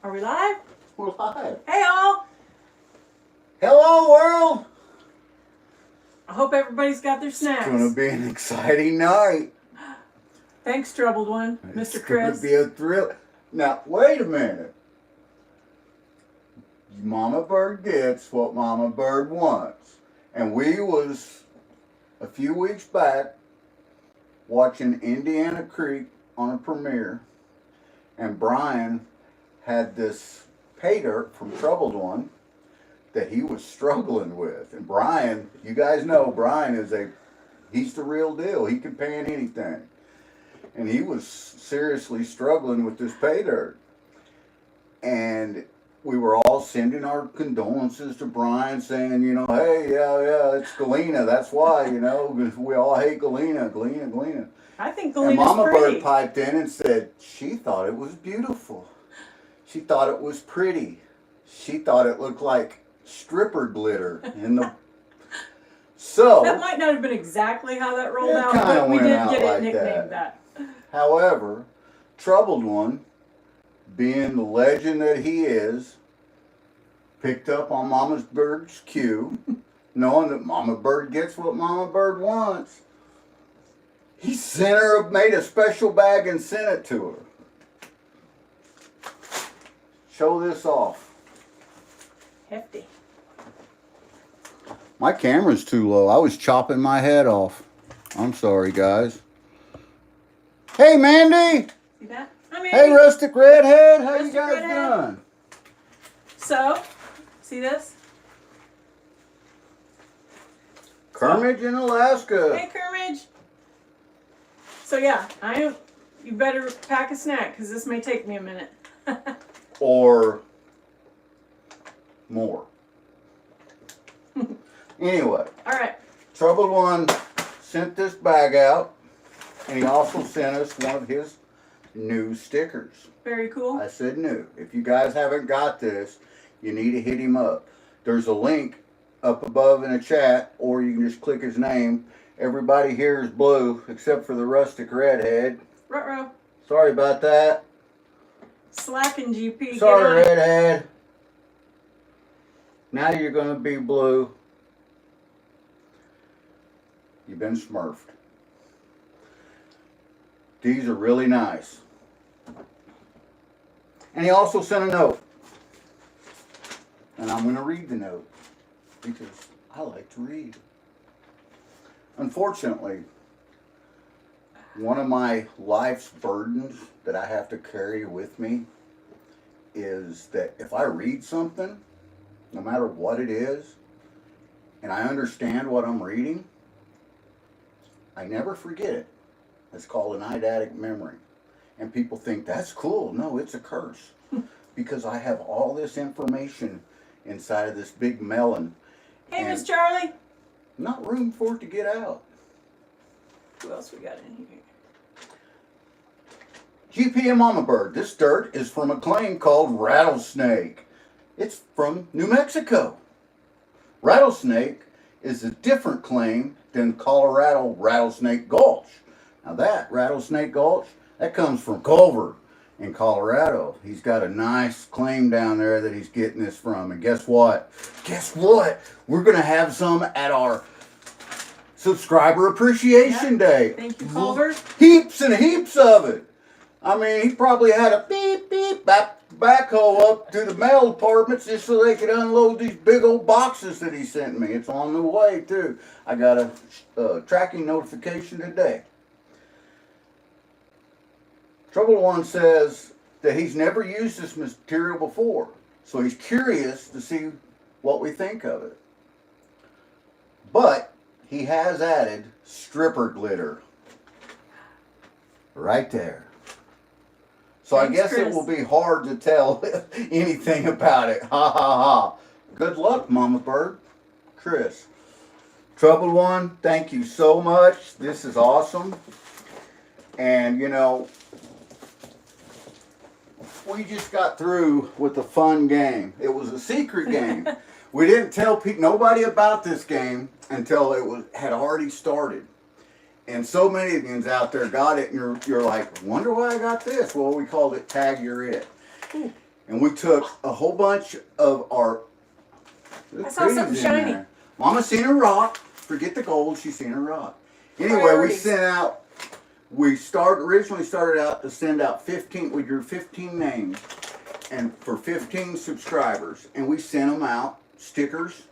Are we live? We're live. Hey all! Hello, world! I hope everybody's got their snacks. It's going to be an exciting night. Thanks, Troubled One, Mr. It's Chris. going to be a thrill. Now, wait a minute. Mama Bird gets what Mama Bird wants. And we was, a few weeks back, watching Indiana Creek on a premiere. And Brian had this paydirt from TroubledOne that he was struggling with. And Brian, you guys know Brian he's the real deal. He can pan anything. And he was seriously struggling with this paydirt. And we were all sending our condolences to Brian, saying, you know, hey, yeah, it's Galena. That's why, you know, we all hate Galena. I think And Galena's Mama pretty. Bird piped in and said she thought it was beautiful. She thought it was pretty. She thought it looked like stripper glitter in the... So... That might not have been exactly how that rolled It out, kinda but we went did out get it like nicknamed that. However, TroubledOne, being the legend that he is, picked up on Mama Bird's cue, knowing that Mama Bird gets what Mama Bird wants. He made a special bag and sent it to her. Show this off. Hefty. My camera's too low. I was chopping my head off. I'm sorry, guys. Hey, Mandy! See that? I mean, Hey, Rustic Redhead! How you Rustic guys Redhead. doing? So, see this? Kermit in Alaska. Hey, Kermit. So yeah, you better pack a snack because this may take me a minute. Or more. Anyway, All right. TroubledOne sent this bag out, and he also sent us one of his new stickers. Very cool. I said new. If you guys haven't got this, you need to hit him up. There's a link up above in the chat, or you can just click his name. Everybody here is blue, except for the Rustic Redhead. Ruh-roh. Sorry about that. Slacking GP. Sorry, Get on it. Redhead. Now you're going to be blue. You've been smurfed. These are really nice. And he also sent a note. And I'm going to read the note because I like to read. Unfortunately, one of my life's burdens that I have to carry with me is that if I read something, no matter what it is, and I understand what I'm reading, I never forget it. It's called an eidetic memory. And people think, that's cool. No, it's a curse. Because I have all this information inside of this big melon. Hey, Miss Charlie. Not room for it to get out. Who else we got in here? GP and Mama Bird. This dirt is from a claim called Rattlesnake. It's from New Mexico. Rattlesnake is a different claim than Colorado Rattlesnake Gulch. Now that Rattlesnake Gulch, that comes from Culver in Colorado. He's got a nice claim down there that he's getting this from. And guess what? Guess what? We're going to have some at our Subscriber Appreciation Day. Thank you, Culver. Heaps and heaps of it. I mean, he probably had a beep, beep, backhoe up to the mail departments just so they could unload these big old boxes that he sent me. It's on the way, too. I got a tracking notification today. TroubledOne says that he's never used this material before, so he's curious to see what we think of it. But he has added stripper glitter right there. So Thanks, I guess Chris. it will be hard to tell anything about it. Ha ha ha. Good luck, Mama Bird. Chris. TroubledOne, thank you so much. This is awesome. And, you know, we just got through with a fun game. It was a secret game. We didn't tell nobody about this game until it had already started. And so many of you out there got it, and you're like, wonder why I got this? Well, we called it Tag You're It. And we took a whole bunch of our... I saw something shiny. Mama seen a rock. Forget the gold, she seen a rock. Anyway, Priorities. we originally started out to send out 15, we drew 15 names and for 15 subscribers. And we sent them out stickers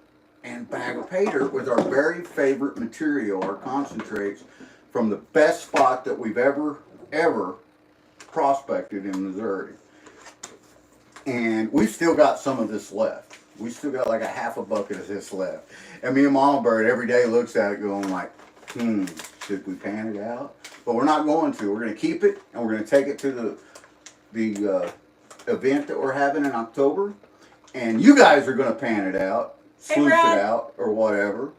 and bag of pay dirt with our very favorite material, our concentrates, from the best spot that we've ever prospected in Missouri. And we've still got some of this left. We still got like a half a bucket of this left. And me and MamaBird every day looks at it going like, should we pan it out? But we're not going to. We're going to keep it, and we're going to take it to the event that we're having in October. And you guys are going to pan it out, sluice it out, or whatever.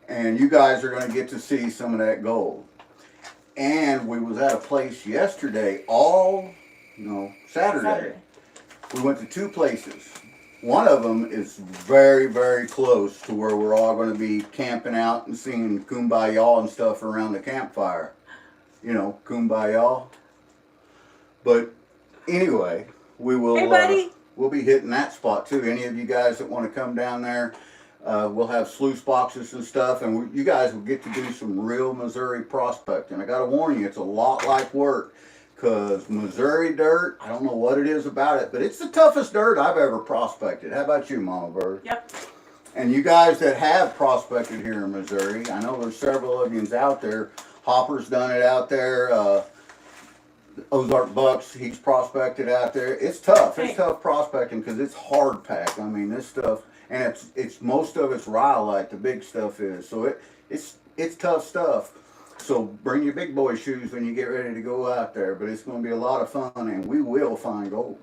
And you guys are going to get to see some of that gold. And we was at a place yesterday, Saturday. We went to 2 places. One of them is very, very close to where we're all going to be camping out and singing Kumbaya and stuff around the campfire. You know, Kumbaya. But anyway, we will. Hey, buddy. We'll be hitting that spot too. Any of you guys that want to come down there, we'll have sluice boxes and stuff, and you guys will get to do some real Missouri prospecting. I got to warn you, it's a lot like work. Because Missouri dirt, I don't know what it is about it, but it's the toughest dirt I've ever prospected. How about you, MamaBird? Yep. And you guys that have prospected here in Missouri, I know there's several of you out there. Hopper's done it out there. Ozark Bucks, he's prospected out there. It's tough. It's tough prospecting because it's hard packed. I mean, this stuff, and it's most of it's rhyolite, the big stuff is. So it's tough stuff. So bring your big boy shoes when you get ready to go out there. But it's going to be a lot of fun, and we will find gold.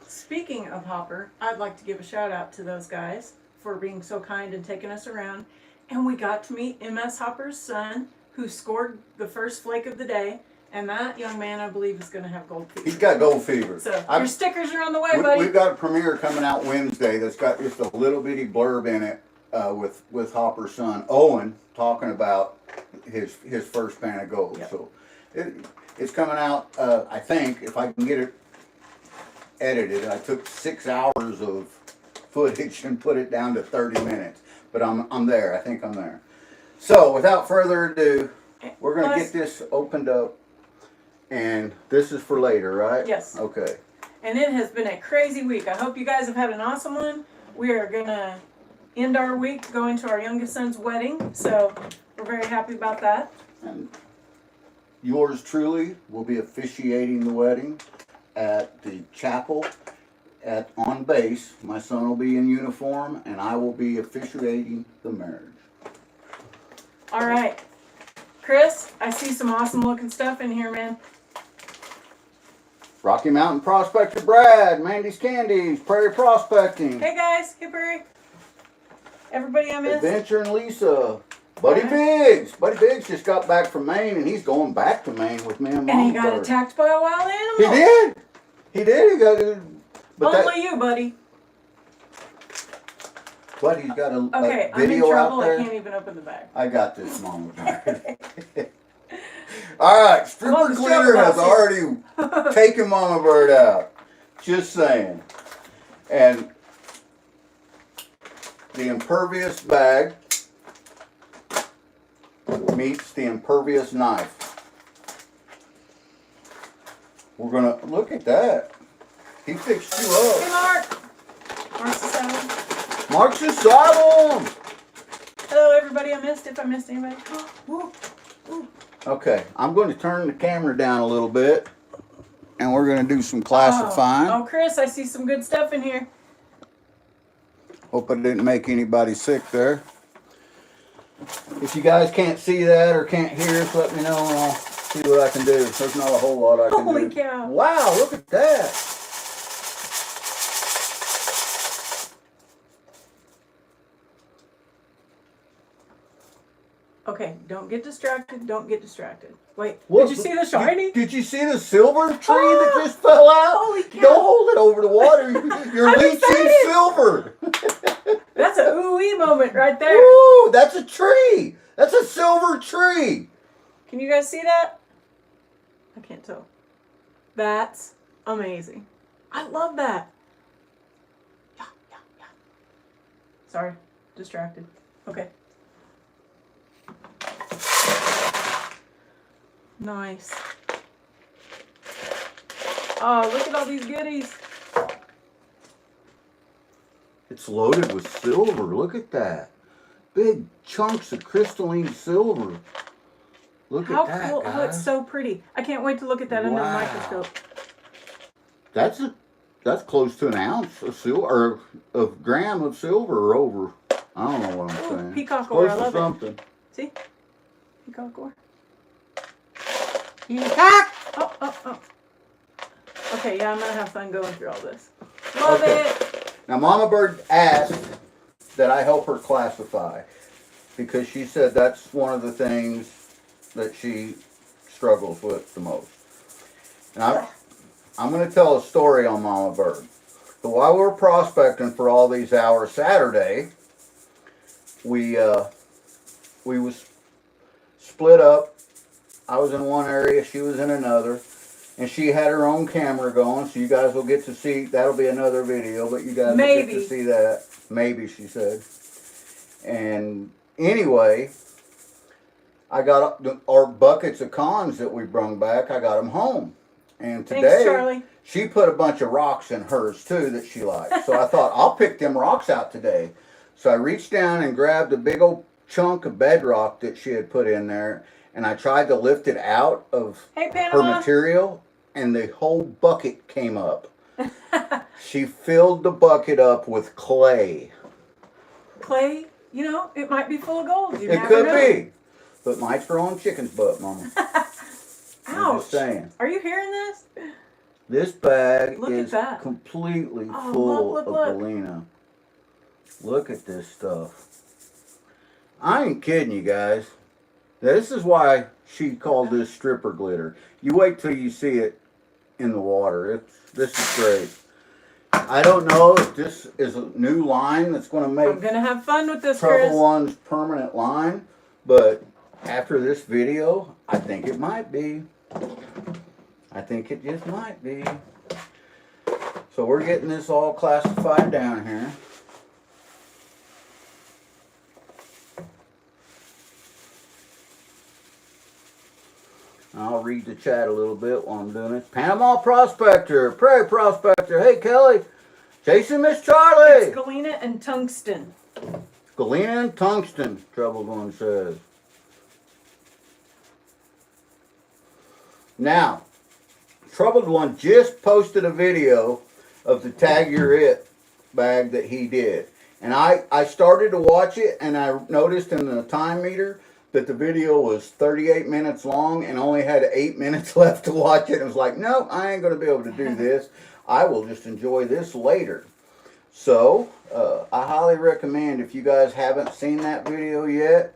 Speaking of Hopper, I'd like to give a shout out to those guys for being so kind and taking us around. And we got to meet MS Hopper's son, who scored the first flake of the day. And that young man, I believe, is going to have gold fever. He's got gold fever. So your stickers are on the way, buddy. We've got a premiere coming out Wednesday that's got just a little bitty blurb in it with Hopper's son, Owen, talking about his first pan of gold. Yep. So it's coming out, I think, if I can get it edited. I took 6 hours of footage and put it down to 30 minutes. But I'm there. I think I'm there. So without further ado, we're going to get this opened up. And this is for later, right? Yes. Okay. And it has been a crazy week. I hope you guys have had an awesome one. We are going to end our week going to our youngest son's wedding. So we're very happy about that. And yours truly will be officiating the wedding at the chapel on base. My son will be in uniform, and I will be officiating the marriage. All right. Chris, I see some awesome looking stuff in here, man. Rocky Mountain Prospector Brad, Mandy's Candies, Prairie Prospecting. Hey guys, hey Prairie. Everybody I missed. Adventure and Lisa. Buddy Biggs. Buddy Biggs just got back from Maine, and he's going back to Maine with me and Mom. And he got attacked by a wild animal. He did. He did. He got. Only you, buddy. But he's got a okay, video I'm in trouble. out there. I can't even open the bag. I got this, Mama. All right, Stripper Cleaner has already taken MamaBird out. Just saying. And the impervious bag meets the impervious knife. We're gonna look at that. He fixed you up. Hey, Mark. Mark's asylum. Mark's asylum. Hello, everybody. I missed. If I missed anybody. Ooh. Ooh. Okay, I'm going to turn the camera down a little bit, and we're going to do some classifying. Oh, Chris, I see some good stuff in here. Hope I didn't make anybody sick there. If you guys can't see that or can't hear us, let me know and I'll see what I can do. There's not a whole lot I can do. Holy cow. Wow, look at that. Okay, don't get distracted. Don't get distracted. Wait, What? did you see the shiny? Did you see the silver tree that just fell out? Holy cow. Don't hold it over the water. You're I'm leaching excited. silver. That's a ooh-wee moment right there. Ooh, that's a tree. That's a silver tree. Can you guys see that? I can't tell. That's amazing. I love that. Sorry, distracted. Okay. Nice. Oh, look at all these goodies. It's loaded with silver. Look at that. Big chunks of crystalline silver. Look How at that, cool. guys. Oh, it's so pretty. I can't wait to look at that under the microscope. That's close to an ounce of silver, or a gram of silver, or over. I don't know what I'm saying. Peacock ore. I love something. it. See? Peacock ore. Peacock! Oh. Okay, yeah, I'm going to have fun going through all this. Love it. Now, Mama Bird asked that I help her classify because she said that's one of the things that she struggles with the most. And I'm going to tell a story on Mama Bird. So while we were prospecting for all these hours Saturday, we was split up. I was in one area, she was in another, and she had her own camera going, so you guys will get to see, that'll be another video, but you guys will get to see that. Maybe, she said. And anyway, I got our buckets of cons that we brung back, I got them home. And today, thanks, Charlie. She put a bunch of rocks in hers too that she liked. So I thought, I'll pick them rocks out today. So I reached down and grabbed a big old chunk of bedrock that she had put in there, and I tried to lift it out of her material, and the whole bucket came up. She filled the bucket up with clay. Clay? You know, it might be full of gold. You it never could know. be. But might grow on chicken's butt, Mama. Ouch. Just saying. Are you hearing this? This bag look is completely full of Galena. Look at this stuff. I ain't kidding you guys. This is why she called this stripper glitter. You wait till you see it in the water. This is great. I don't know if this is a new line that's going to make I'm going to have fun with this, Chris. TroubledOne's permanent line, but after this video, I think it might be. I think it just might be. So we're getting this all classified down here. I'll read the chat a little bit while I'm doing it. Panama Prospector, Prairie Prospector. Hey, Kelly. Jason, Miss Charlie. It's Galena and tungsten. Galena and tungsten, TroubledOne says. Now, TroubledOne just posted a video of the Tag Your It bag that he did. And I started to watch it, and I noticed in the time meter that the video was 38 minutes long and only had 8 minutes left to watch it. I was like, no, I ain't going to be able to do this. I will just enjoy this later. So, I highly recommend, if you guys haven't seen that video yet,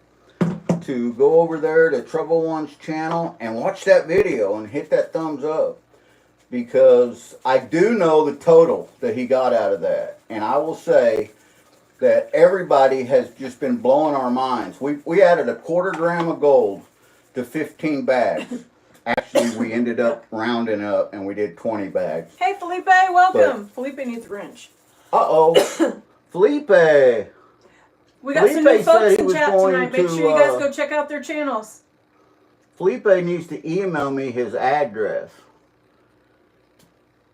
to go over there to TroubledOne's channel and watch that video and hit that thumbs up. Because I do know the total that he got out of that. And I will say that everybody has just been blowing our minds. We added a 1/4 gram of gold to 15 bags. Actually, we ended up rounding up and we did 20 bags. Hey, Felipe, welcome. Felipe needs a wrench. Uh-oh. Felipe. We got some new folks in chat tonight. Make sure you guys go check out their channels. Felipe needs to email me his address.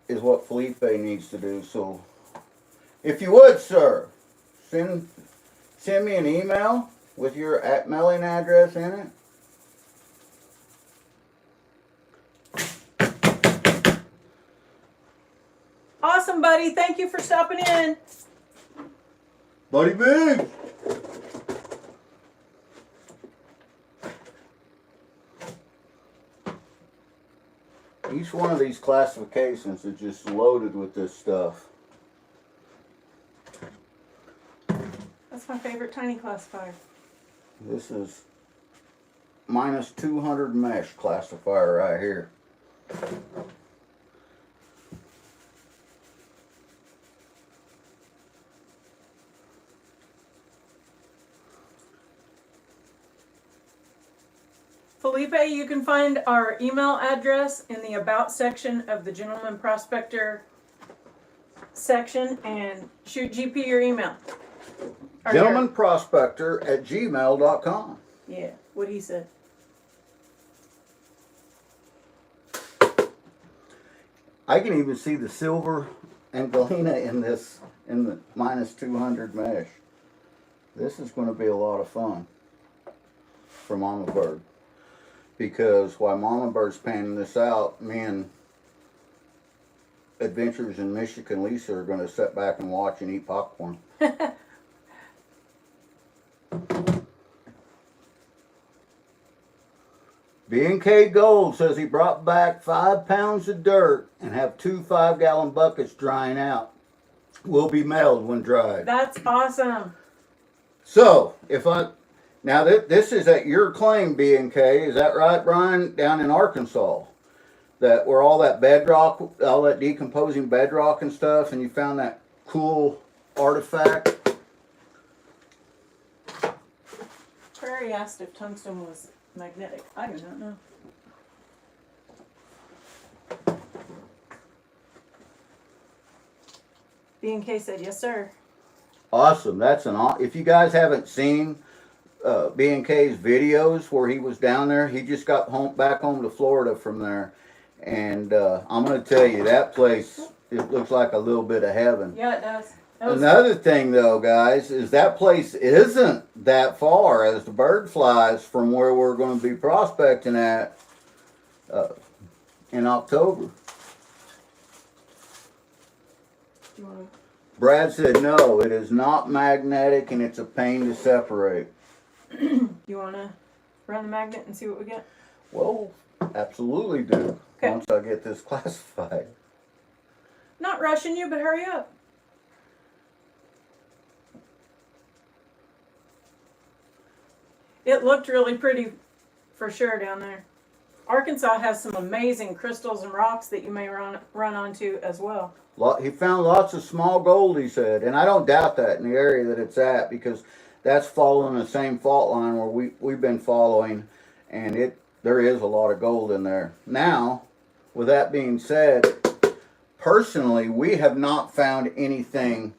Is what Felipe needs to do. So, if you would, sir, send me an email with your mailing address in it. Awesome, buddy. Thank you for stopping in. Buddy Big. Each one of these classifications is just loaded with this stuff. That's my favorite tiny classifier. This is minus 200 mesh classifier right here. Felipe, you can find our email address in the About section of the Gentleman Prospector section and shoot GP your email. Or your- gentlemanprospector@gmail.com. Yeah, what he said. I can even see the silver and Galena in the -200 mesh. This is going to be a lot of fun for Mama Bird. Because while Mama Bird's panning this out, me and Adventures in Michigan Lisa are going to sit back and watch and eat popcorn. B&K Gold says he brought back 5 pounds of dirt and have 2 5-gallon buckets drying out. Will be mailed when dried. That's awesome. So, now this is at your claim, B&K, is that right, Brian? Down in Arkansas, where all that bedrock, all that decomposing bedrock and stuff, and you found that cool artifact. Prairie asked if tungsten was magnetic. I do not know. B&K said, yes, sir. Awesome. If you guys haven't seen B&K's videos where he was down there, he just got back home to Florida from there. And I'm going to tell you, that place, it looks like a little bit of heaven. Yeah, it does. Another thing, though, guys, is that place isn't that far as the bird flies from where we're going to be prospecting at in October. You wanna... Brad said, no, it is not magnetic and it's a pain to separate. You want to run the magnet and see what we get? Well, absolutely do. Okay. Once I get this classified. Not rushing you, but hurry up. It looked really pretty for sure down there. Arkansas has some amazing crystals and rocks that you may run onto as well. He found lots of small gold, he said, and I don't doubt that in the area that it's at, because that's following the same fault line where we've been following, and there is a lot of gold in there. Now, with that being said, personally, we have not found anything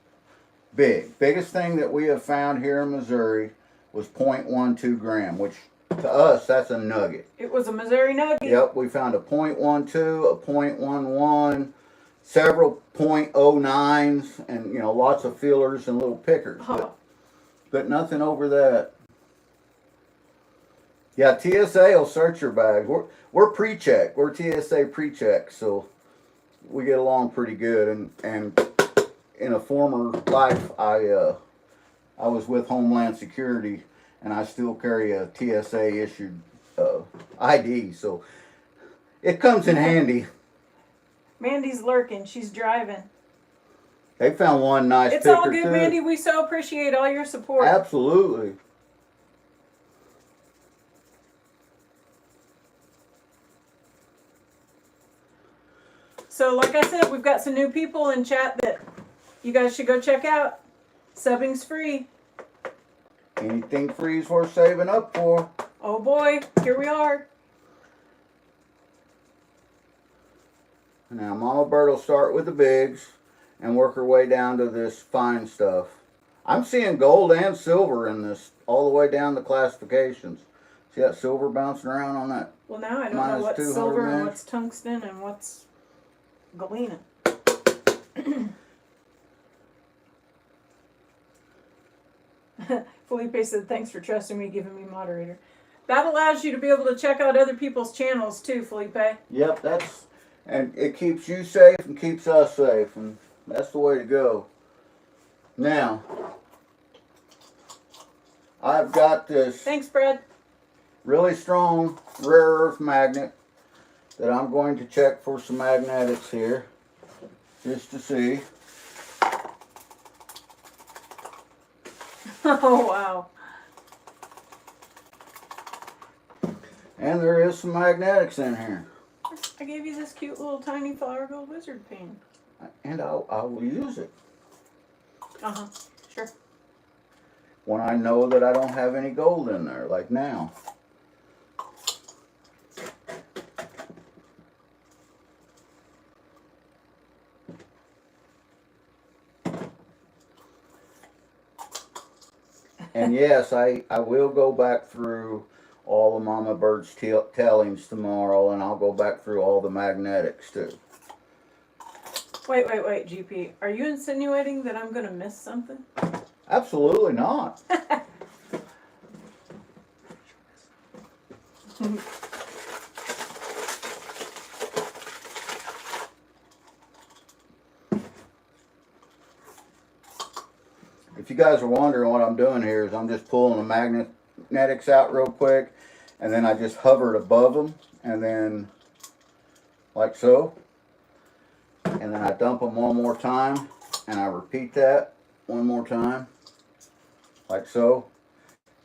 big. Biggest thing that we have found here in Missouri was 0.12 gram, which to us, that's a nugget. It was a Missouri nugget. Yep, we found a 0.12, a 0.11, several 0.09s, and lots of fillers and little pickers. Oh. But nothing over that. Yeah, TSA will search your bag. We're pre-check. We're TSA pre-check, so we get along pretty good. And in a former life, I was with Homeland Security, and I still carry a TSA issued ID, so it comes in handy. Mandy's lurking. She's driving. They found one nice It's picker all good, too. Mandy. We so appreciate all your support. Absolutely. So, like I said, we've got some new people in chat that you guys should go check out. Subbing's free. Anything free is worth saving up for. Oh boy, here we are. Now, Mama Bird will start with the bigs and work her way down to this fine stuff. I'm seeing gold and silver in this all the way down the classifications. See that silver bouncing around on that? Well, now I don't know what's -200 silver and mesh? what's tungsten and what's Galena. Felipe said, thanks for trusting me, giving me moderator. That allows you to be able to check out other people's channels too, Felipe. Yep, and it keeps you safe and keeps us safe, and that's the way to go. Now, I've got this Thanks, Brad. really strong rare earth magnet that I'm going to check for some magnetics here, just to see. Oh, wow. And there is some magnetics in here. I gave you this cute little tiny flower gold wizard pin. And I will use it Uh-huh, sure. when I know that I don't have any gold in there, like now. And yes, I will go back through all the MamaBirds tellings tomorrow, and I'll go back through all the magnetics too. Wait, GP. Are you insinuating that I'm going to miss something? Absolutely not. If you guys are wondering what I'm doing here is I'm just pulling the magnetics out real quick, and then I just hovered above them, and then like so, and then I dump them one more time, and I repeat that one more time like so,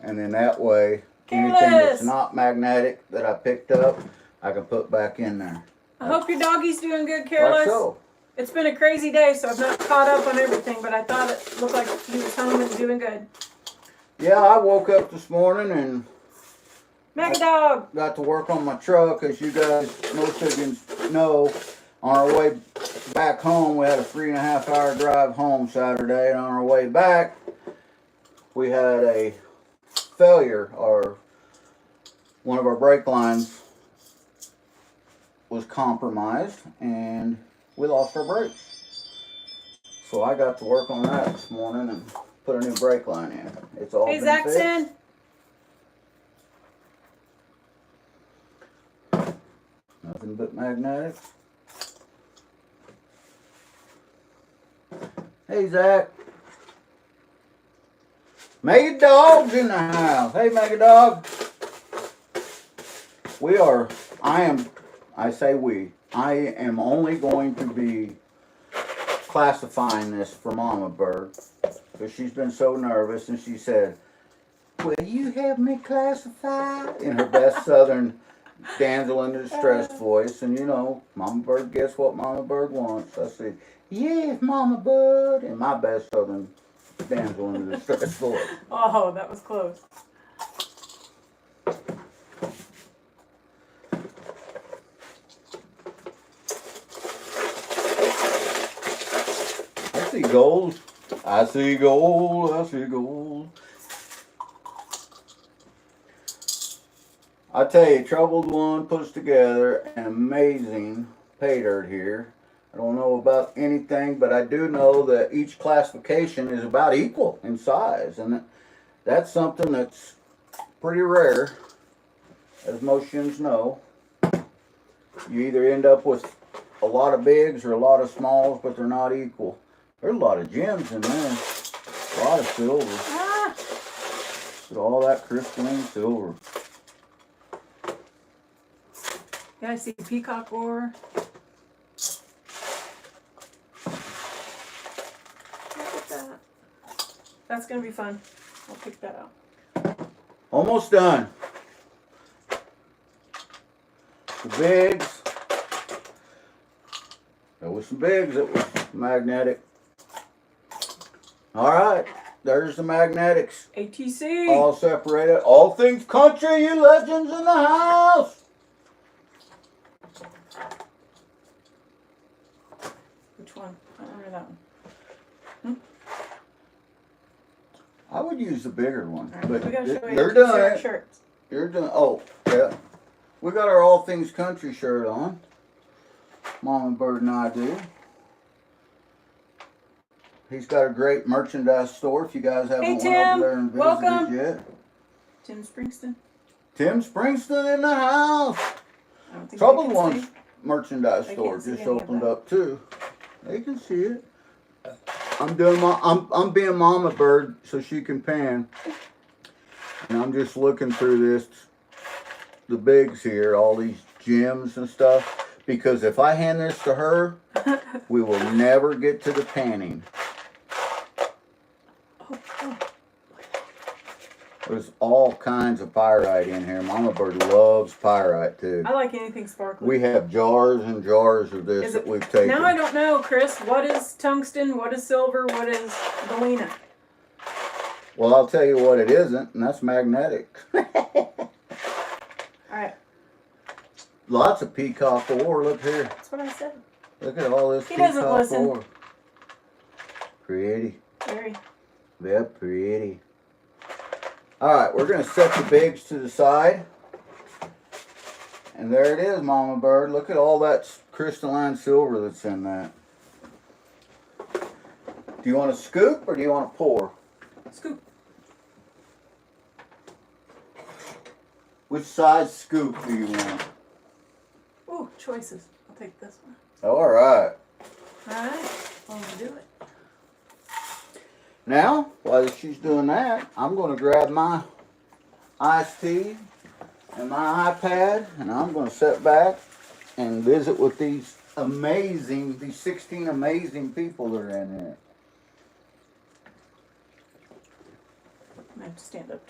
and then that way anything that's not magnetic that I picked up I can put back in there. I hope your doggy's doing good, Careless. Like so. It's been a crazy day, so I've not caught up on everything, but I thought it looked like he was home and doing good. Yeah, I woke up this morning and Dog got to work on my truck. As you guys, most of you know, on our way back home, we had a 3.5 hour drive home Saturday, and on our way back, we had a failure, or one of our brake lines was compromised, and we lost our brakes. So I got to work on that this morning and put a new brake line in. It's all been fixed. Zaxton. Nothing but magnetic. Hey, Zach. Mega Dog's in the house. Hey, Mega Dog. I am only going to be classifying this for MamaBird, because she's been so nervous, and she said, "Will you have me classify?" in her best southern damsel in distress voice. And you know, MamaBird gets what MamaBird wants. I said, "Yes, MamaBird," in my best southern damsel in distress voice. Oh, that was close. I see gold. I see gold. I see gold. I tell you, TroubledOne puts together an amazing pay dirt here. I don't know about anything, but I do know that each classification is about equal in size, and that's something that's pretty rare, as most yins know. You either end up with a lot of bigs or a lot of smalls, but they're not equal. There's a lot of gems in there, a lot of silver. Ah. Look at all that crystalline silver. Yeah, I see peacock ore. Look at that. That's going to be fun. I'll pick that out. Almost done. The bigs. There was some bigs that was magnetic. Alright, there's the magnetics. ATC. All separated. All things country, you legends in the house. Which one? I don't remember that one. I would use the bigger one. Right, But we gotta show you you're ATC done. shirts. You're done. Oh, yeah. We got our All Things Country shirt on. MamaBird and I do. He's got a great merchandise store if you guys haven't went over there and visited Welcome. yet. Tim Springston. Tim Springston in the house. I don't think TroubledOne's merchandise They store can't see just any of opened that. up too. They can see it. I'm being MamaBird so she can pan. And I'm just looking through the bigs here, all these gems and stuff. Because if I hand this to her, we will never get to the panning. Oh. There's all kinds of pyrite in here. MamaBird loves pyrite too. I like anything sparkly. We have jars and jars of this that we've taken. Now I don't know, Chris. What is tungsten? What is silver? What is Galena? Well, I'll tell you what it isn't, and that's magnetic. All right. Lots of peacock ore. Look here. That's what I said. Look at all this He doesn't peacock listen. ore. Pretty. Very. They're pretty. Alright, we're going to set the bigs to the side. And there it is, Mama Bird. Look at all that crystalline silver that's in that. Do you want to scoop or do you want to pour? Scoop. Which size scoop do you want? Ooh, choices. I'll take this one. Alright. Alright, I'm going to do it. Now, while she's doing that, I'm going to grab my iced tea and my iPad, and I'm going to sit back and visit with these 16 amazing people that are in here. I have to stand up.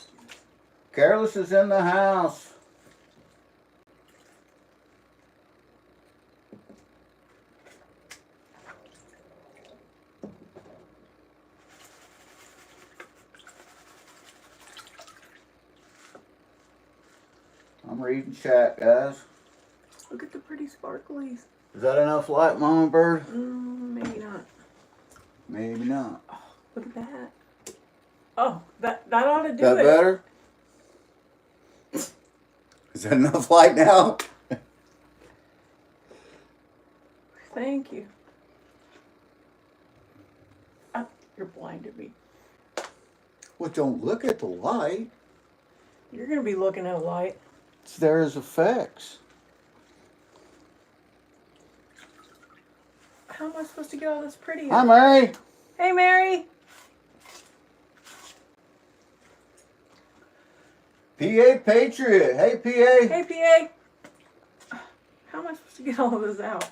Careless is in the house. I'm reading chat, guys. Look at the pretty sparklies. Is that enough light, Mama Bird? Maybe not. Maybe not. Oh, look at that. Oh, that ought to do That it. better? Is that enough light now? Thank you. Oh, you're blinded me. Well, don't look at the light. You're going to be looking at a light. It's there as effects. How am I supposed to get all this pretty? Hi, Mary. Hey, Mary. PA Patriot. Hey, PA. Hey, PA. How am I supposed to get all of this out?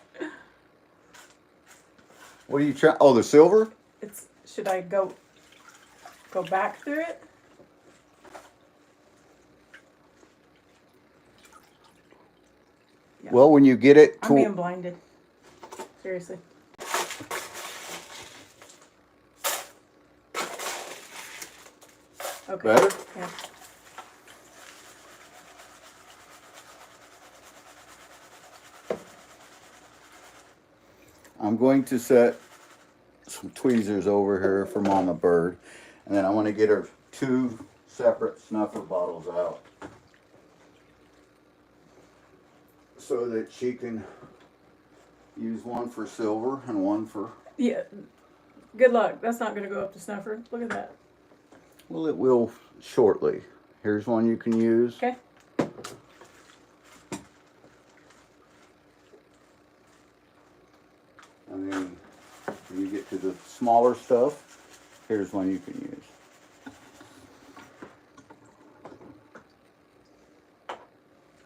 What are you trying? Oh, the silver? Should I go back through it? Yeah. Well, when you get it I'm being blinded. Seriously. Okay. Better? Yeah. I'm going to set some tweezers over here for Mama Bird, and then I want to get her 2 separate snuffer bottles out so that she can use one for silver and one for... Yeah. Good luck. That's not going to go up to snuffer. Look at that. Well, it will shortly. Here's one you can use. Okay. And then when you get to the smaller stuff, here's one you can use.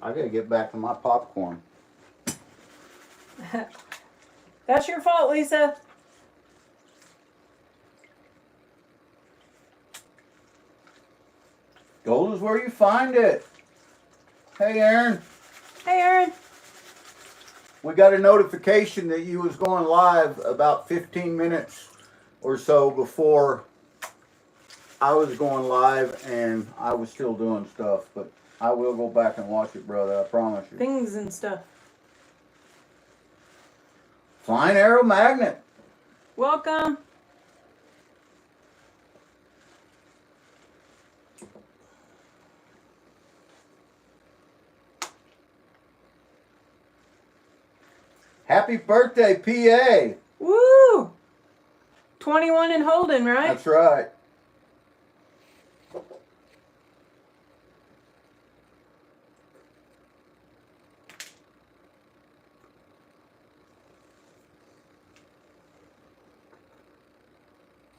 I gotta get back to my popcorn. That's your fault, Lisa. Gold is where you find it. Hey, Aaron. Hey, Aaron. We got a notification that you was going live about 15 minutes or so before I was going live, and I was still doing stuff, but I will go back and watch it, brother, I promise you. Things and stuff. Flying Arrow Magnet. Welcome. Happy birthday, PA. Woo! 21 and holding, right? That's right.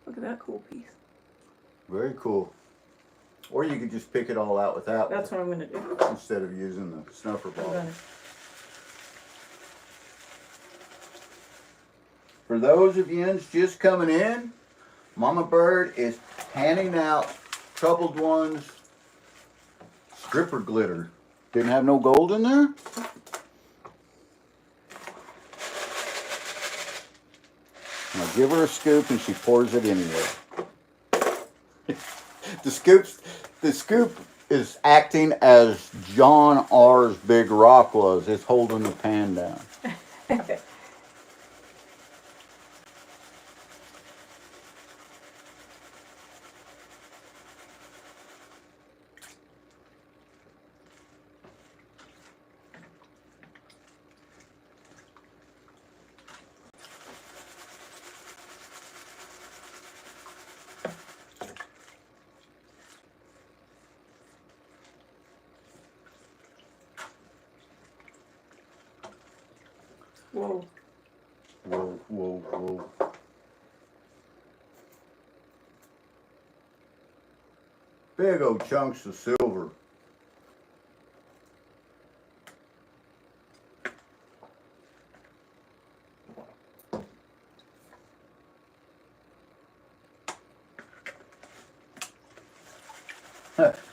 Look at that cool piece. Very cool. Or you could just pick it all out without That's what I'm going to do. instead of using the snuffer I'm bottle. gonna. For those of you just coming in, Mama Bird is handing out TroubledOne's stripper glitter. Didn't have no gold in there? Now give her a scoop and she pours it anyway. The scoop is acting as John R.'s big rock was. It's holding the pan down. Whoa. Whoa, whoa, whoa. Big old chunks of silver.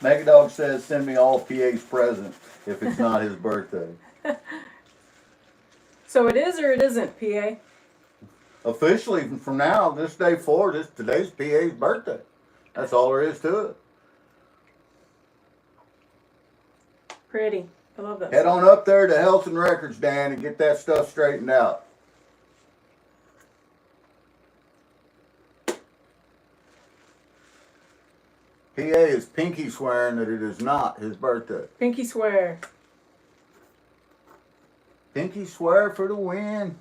Megadog says, send me all PA's present if it's not his birthday. So it is or it isn't, PA? Officially, from now, this day forward, today's PA's birthday. That's all there is to it. Pretty. I love that. Head on up there to Health and Records, Dan, and get that stuff straightened out. PA is pinky swearing that it is not his birthday. Pinky swear. Pinky swear for the win.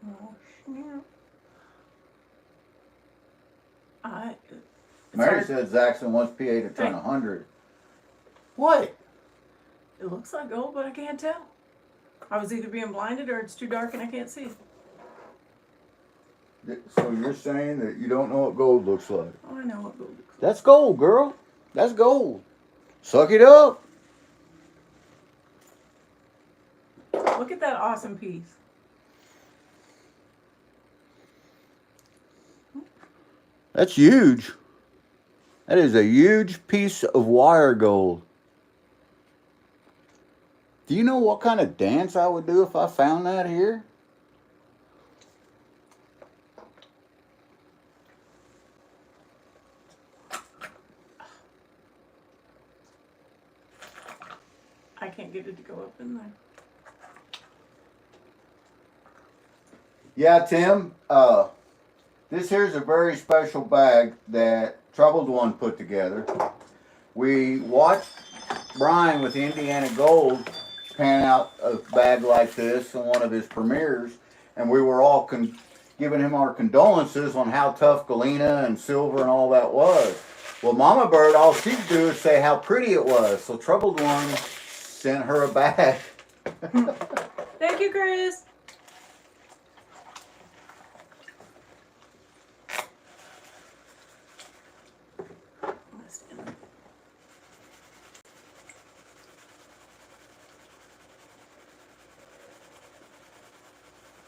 Oh, snap. Mary said Zaxxon wants PA to turn 100. What? It looks like gold, but I can't tell. I was either being blinded or it's too dark and I can't see. So you're saying that you don't know what gold looks like? Oh, I know what gold looks like. That's gold, girl. That's gold. Suck it up. Look at that awesome piece. That's huge. That is a huge piece of wire gold. Do you know what kind of dance I would do if I found that here? I can't get it to go up in there. Yeah, Tim. This here's a very special bag that TroubledOne put together. We watched Brian with Indiana Gold pan out a bag like this on one of his premieres, and we were all giving him our condolences on how tough Galena and silver and all that was. Well, MamaBird, all she could do is say how pretty it was. So TroubledOne sent her a bag. Thank you, Chris.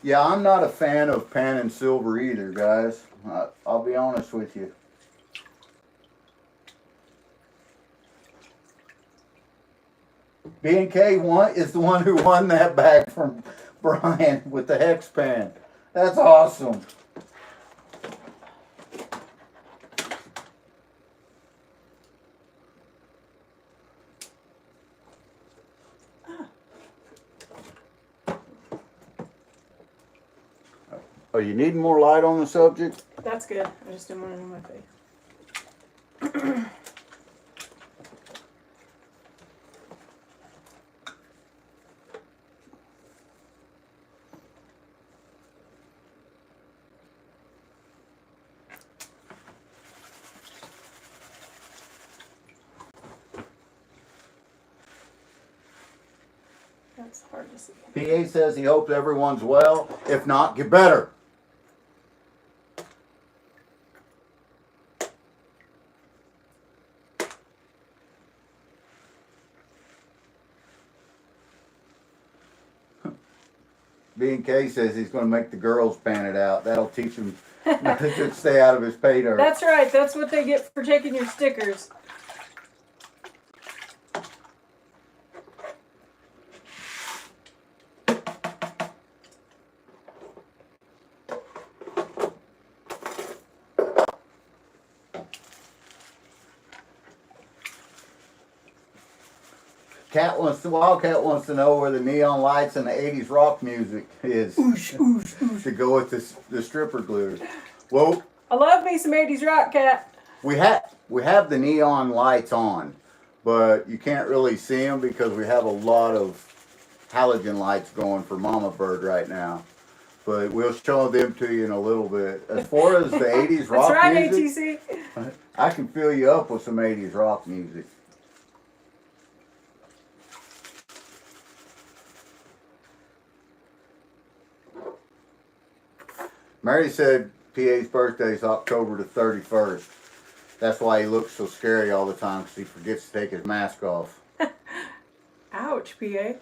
Yeah, I'm not a fan of panning silver either, guys. I'll be honest with you. B&K is the one who won that bag from Brian with the hex pan. That's awesome. Are you needing more light on the subject? That's good. I just didn't want it in my face. That's hard to see. PA says he hopes everyone's well. If not, get better. B&K says he's going to make the girls pan it out. That'll teach him not to stay out of his pay dirt. That's right. That's what they get for taking your stickers. Wildcat wants to know where the neon lights and the 80s rock music is to go with the stripper glue. Well, I love me some 80s rock, Cat. we have the neon lights on, but you can't really see them because we have a lot of halogen lights going for MamaBird right now. but we'll show them to you in a little bit. As far as the 80s rock That's right, music, ATC. I can fill you up with some 80s rock music. Mary said PA's birthday is October the 31st. That's why he looks so scary all the time, because he forgets to take his mask off. Ouch, PA.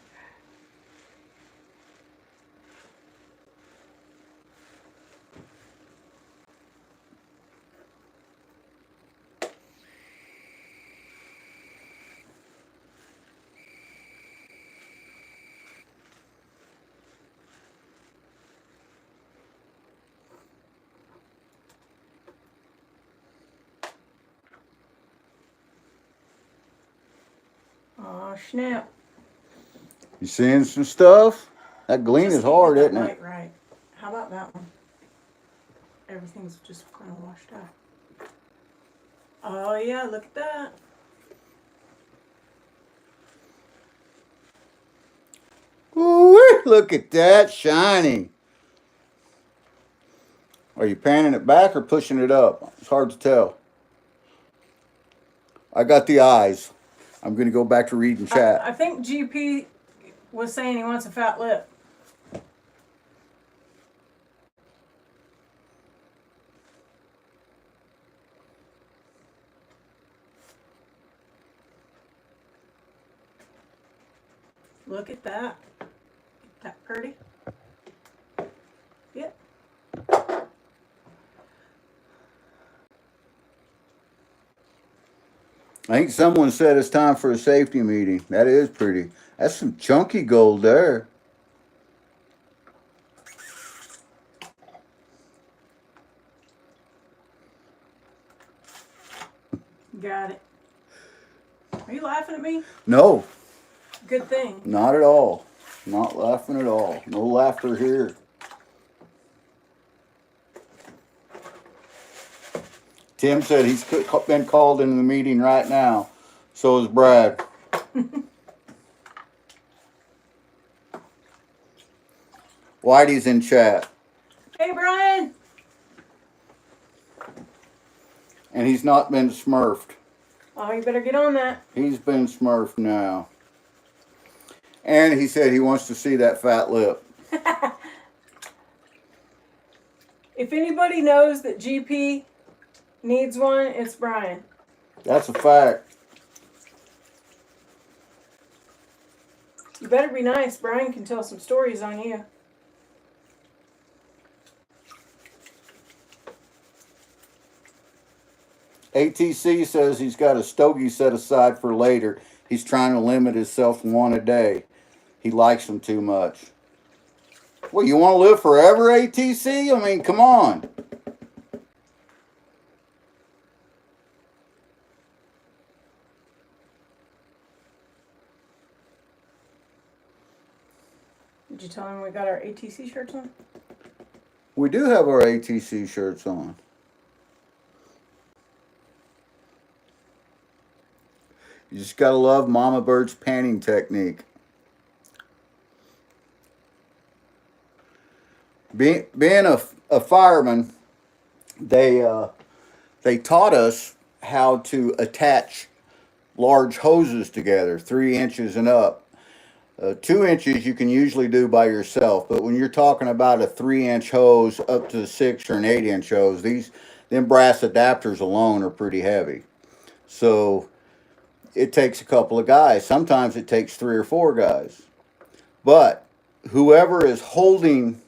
Oh, snap. You seeing some stuff? That Galena's Just hard, get isn't that it? light right. How about that one? Everything's just kind of washed out. Oh yeah, look at that. Ooh, look at that, shiny. Are you panning it back or pushing it up? It's hard to tell. I got the eyes. I'm going to go back to reading chat. I think GP was saying he wants a fat lip. Look at that. Isn't that pretty? Yep. I think someone said it's time for a safety meeting. That is pretty. That's some chunky gold there. Got it. Are you laughing at me? No, Good thing. not at all. Not laughing at all. No laughter here. Tim said he's been called into the meeting right now. So is Brad. Whitey's in chat. Hey, Brian. And he's not been smurfed. Oh, you better get on that. He's been smurfed now. And he said he wants to see that fat lip. If anybody knows that GP needs one, it's Brian. That's a fact. You better be nice. Brian can tell some stories on you. ATC says he's got a stogie set aside for later. He's trying to limit himself to one a day. He likes them too much. Well, you want to live forever, ATC? I mean, come on. Did you tell him we got our ATC shirts on? We do have our ATC shirts on. You just gotta love MamaBird's panning technique. Being a fireman, they taught us how to attach large hoses together, 3 inches and up. 2 inches you can usually do by yourself, but when you're talking about a 3-inch hose up to 6 or an 8-inch hose, them brass adapters alone are pretty heavy. So it takes a couple of guys. Sometimes it takes 3 or 4 guys. But whoever is holding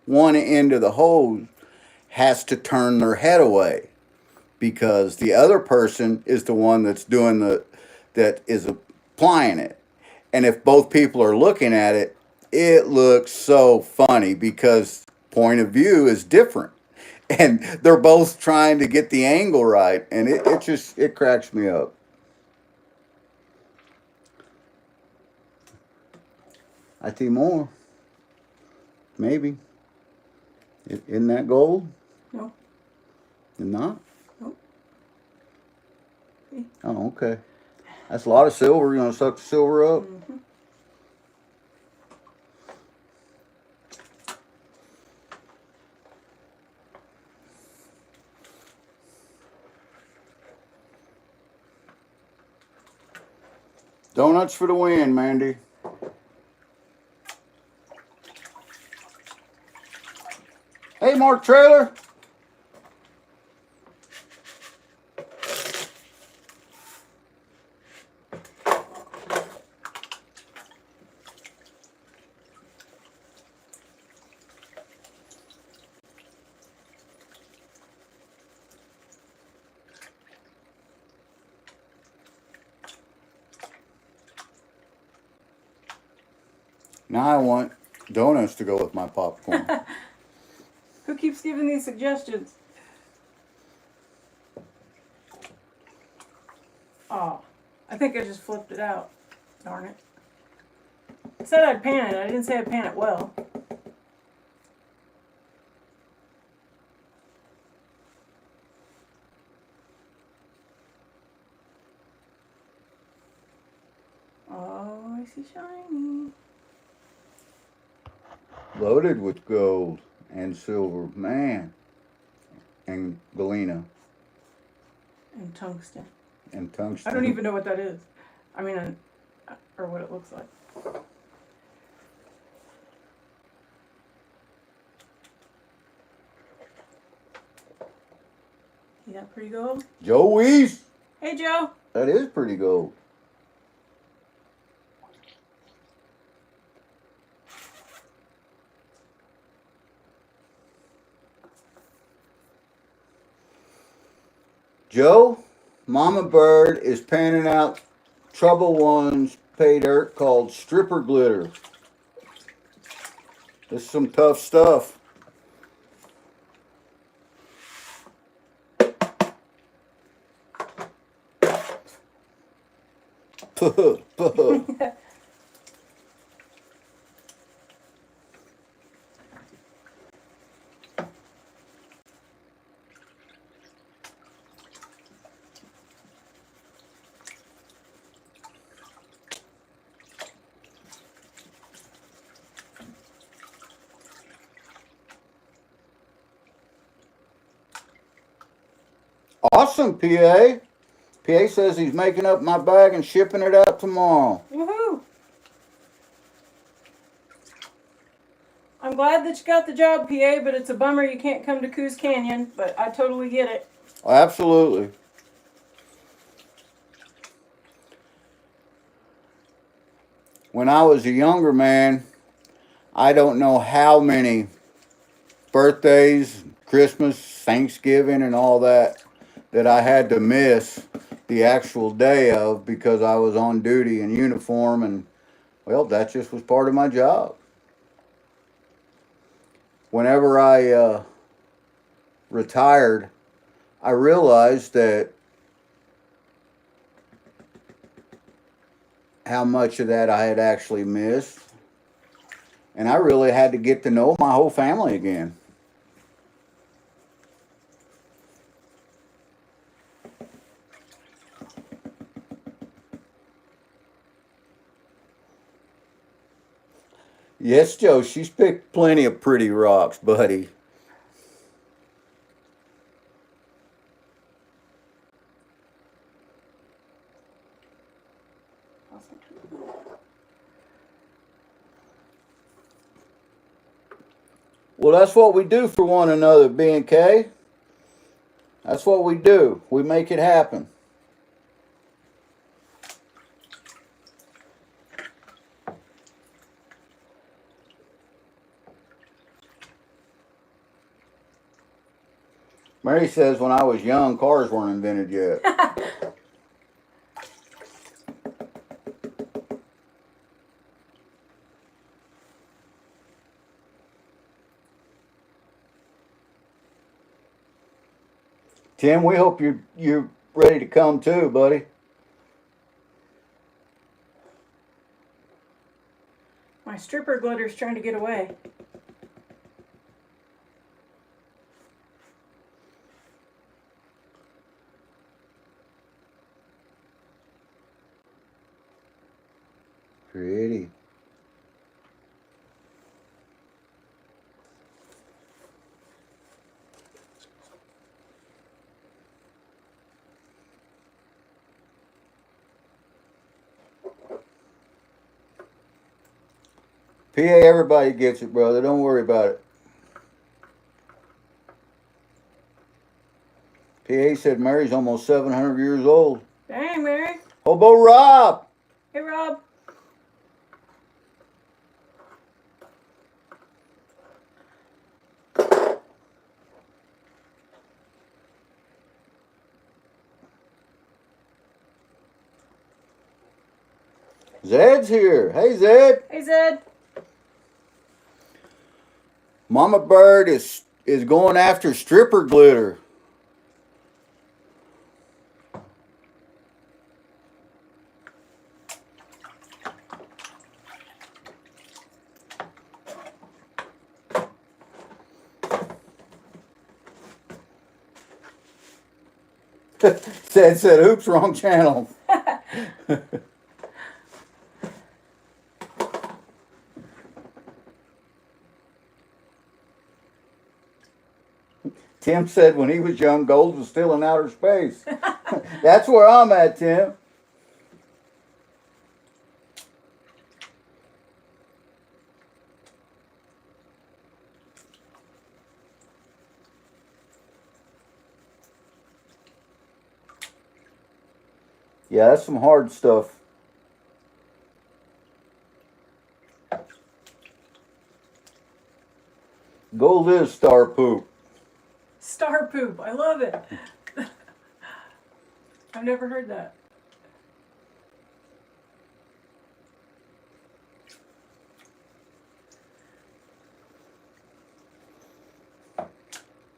one end of the hose has to turn their head away, because the other person is the one that's doing that is applying it. And if both people are looking at it, it looks so funny because point of view is different. And they're both trying to get the angle right, and it cracks me up. I see more. Maybe. Isn't that gold? No. It's not? Nope. Oh, okay. That's a lot of silver. You want to suck the silver up? Mm-hmm. Donuts for the win, Mandy. Hey, Mark Trailer. Now I want donuts to go with my popcorn. Who keeps giving these suggestions? Oh, I think I just flipped it out. Darn it. I said I'd pan it. I didn't say I'd pan it well. Oh, I see shiny. Loaded with gold and silver, man. And Galena. And tungsten. And tungsten. I don't even know what that is. I mean, or what it looks like. You got pretty gold? Joe Weiss. Hey, Joe. That is pretty gold. Joe, Mama Bird is panning out TroubledOne's pay dirt called stripper glitter. This is some tough stuff. Awesome, PA. PA says he's making up my bag and shipping it out tomorrow. Woohoo! I'm glad that you got the job, PA, but it's a bummer you can't come to Coos Canyon, but I totally get it. Absolutely. When I was a younger man, I don't know how many birthdays, Christmas, Thanksgiving, and all that I had to miss the actual day of because I was on duty in uniform, and well, that just was part of my job. Whenever I retired, I realized that how much of that I had actually missed, and I really had to get to know my whole family again. Yes, Joe, she's picked plenty of pretty rocks, buddy. Well, that's what we do for one another, B&K. That's what we do. We make it happen. Mary says when I was young, cars weren't invented yet. Tim, we hope you're ready to come too, buddy. My stripper glitter's trying to get away. Pretty. PA, everybody gets it, brother. Don't worry about it. PA said Mary's almost 700 years old. Dang, Mary. Hobo Rob. Hey, Rob. Zed's here. Hey, Zed. Hey, Zed. Mama Bird is going after stripper glitter. Zed said, oops, wrong channel. Tim said when he was young, gold was still in outer space. That's where I'm at, Tim. Yeah, that's some hard stuff. Gold is star poop. Star poop. I love it. I've never heard that.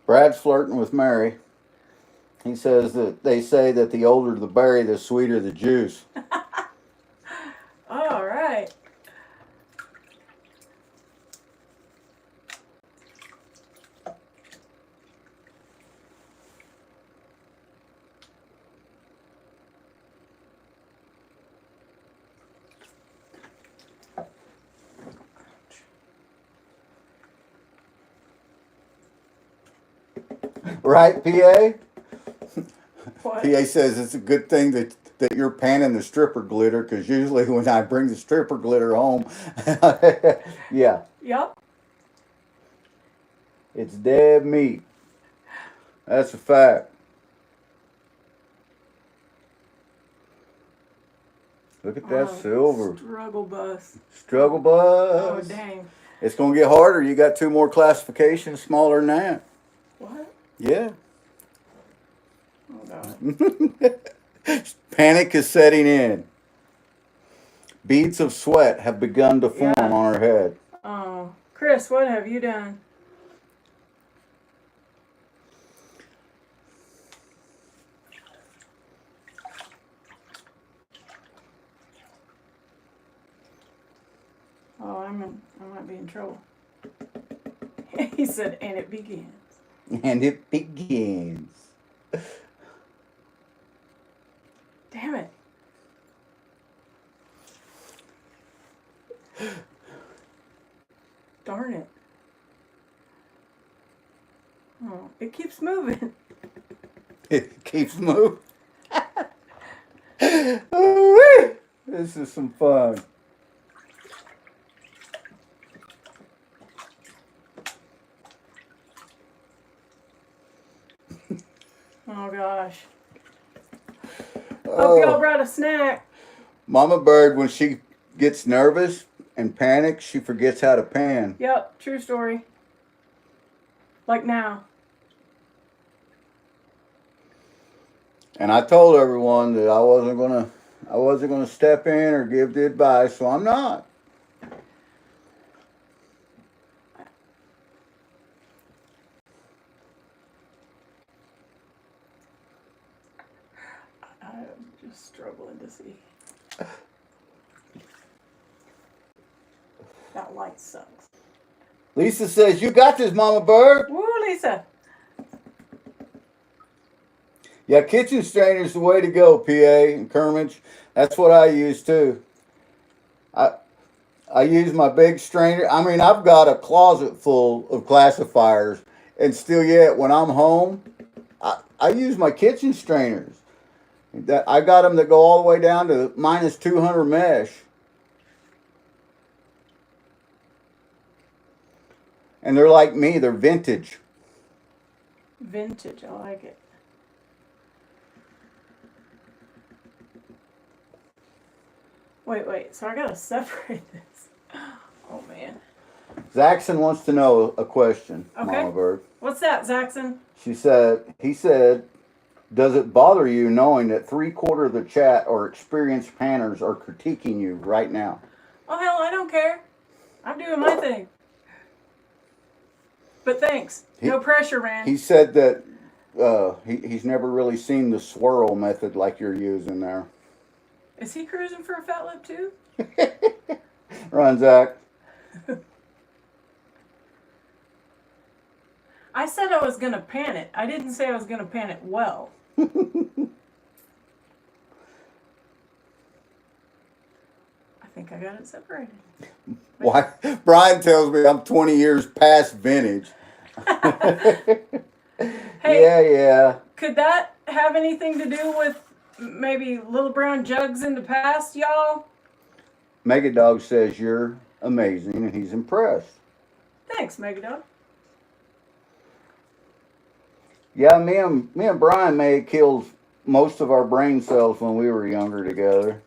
Brad's flirting with Mary. He says that they say that the older the berry, the sweeter the juice. All right. Right, PA? What? PA says it's a good thing that you're panning the stripper glitter, because usually when I bring the stripper glitter home, yeah, Yep. it's dead meat. That's a fact. Look at that silver. Struggle bus. Struggle Oh, bus. dang. It's going to get harder. You got 2 more classifications smaller than that. What? Yeah. Oh, God. Panic is setting in. Beads of sweat have begun to form on her head. Oh, Chris, what have you done? Oh, I might be in trouble. He said, and it begins. And it begins. Damn it. Darn it. Oh, it keeps moving. It keeps moving. Ooh-wee. This is some fun. Oh, gosh. Hope y'all brought a snack. Mama Bird, when she gets nervous and panics, she forgets how to pan. Yep, true story. Like now. And I told everyone that I wasn't gonna step in or give the advice, so I'm not. I'm just struggling to see. That light sucks. Lisa says, "You got this, Mama Bird." Woo, Lisa. Yeah, kitchen strainer's the way to go, PA and Kermage. That's what I use too. I use my big strainer. I mean, I've got a closet full of classifiers, and still yet, when I'm home, I use my kitchen strainers. I got them that go all the way down to -200 mesh. And they're like me, they're vintage. Vintage, I like it. Wait, so I gotta separate this. Oh man. Zaxxon wants to know a question, Okay. Mama Bird. What's that, Zaxxon? He said, does it bother you knowing that 3/4 of the chat or experienced panners are critiquing you right now? Oh hell, I don't care. I'm doing my thing. But thanks. No pressure, man. He said that he's never really seen the swirl method like you're using there. Is he cruising for a fat lip too? Run, Zach. I said I was going to pan it. I didn't say I was going to pan it well. I think I got it separated. Why? Brian tells me I'm 20 years past vintage. Hey, yeah. Could that have anything to do with maybe Little Brown Jugs in the past, y'all? Megadog says you're amazing and he's impressed. Thanks, Megadog. Yeah, me and Brian may have killed most of our brain cells when we were younger together.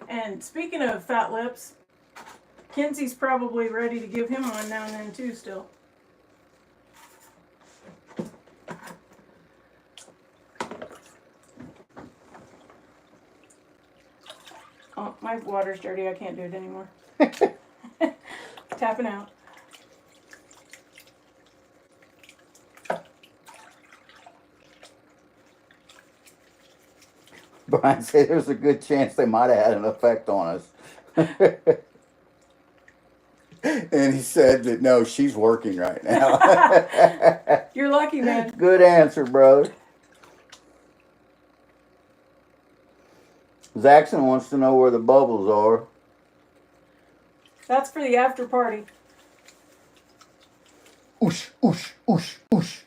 And speaking of fat lips, Kenzie's probably ready to give him one now and then too still. Oh, my water's dirty. I can't do it anymore. Tapping out. Brian said there's a good chance they might have had an effect on us. And he said that no, she's working right now. You're lucky, man. Good answer, brother. Zaxxon wants to know where the bubbles are. That's for the after party. Oosh, oosh, oosh, oosh.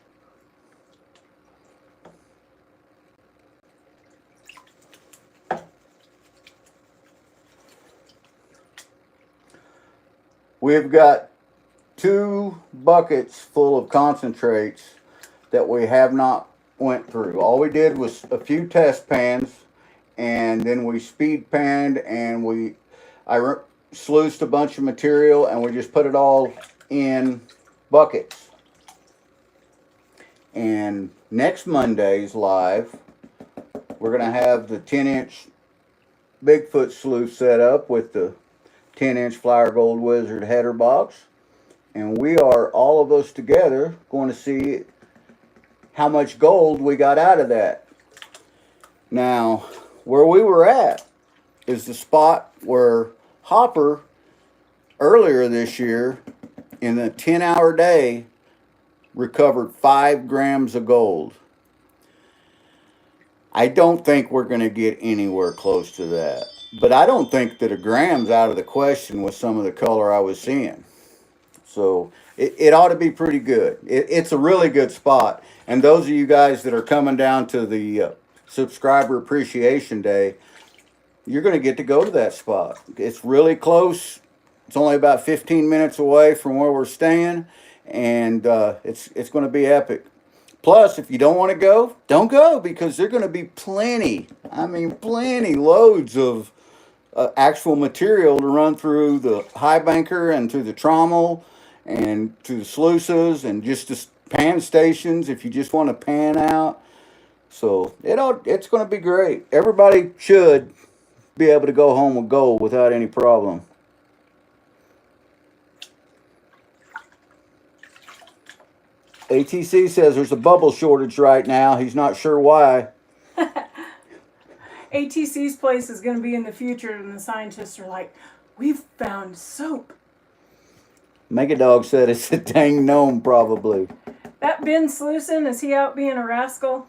We've got 2 buckets full of concentrates that we have not went through. All we did was a few test pans, and then we speed panned, and I sluiced a bunch of material, and we just put it all in buckets. And next Monday's live, we're going to have the 10-inch Bigfoot sluice set up with the 10-inch Flyer Gold Wizard header box. And we are, all of us together, going to see how much gold we got out of that. Now, where we were at is the spot where Hopper, earlier this year, in a 10-hour day, recovered 5 grams of gold. I don't think we're going to get anywhere close to that. But I don't think that a gram's out of the question with some of the color I was seeing. So it ought to be pretty good. It's a really good spot. And those of you guys that are coming down to the Subscriber Appreciation Day, you're going to get to go to that spot. It's really close. It's only about 15 minutes away from where we're staying. And it's going to be epic. Plus, if you don't want to go, don't go, because there's going to be plenty loads of actual material to run through the high banker and through the trommel and through the sluices and just the pan stations if you just want to pan out. So it's going to be great. Everybody should be able to go home with gold without any problem. ATC says there's a bubble shortage right now. He's not sure why. ATC's place is going to be in the future, and the scientists are like, we've found soap. Megadog said it's a dang gnome, probably. That Ben Sluicing, is he out being a rascal?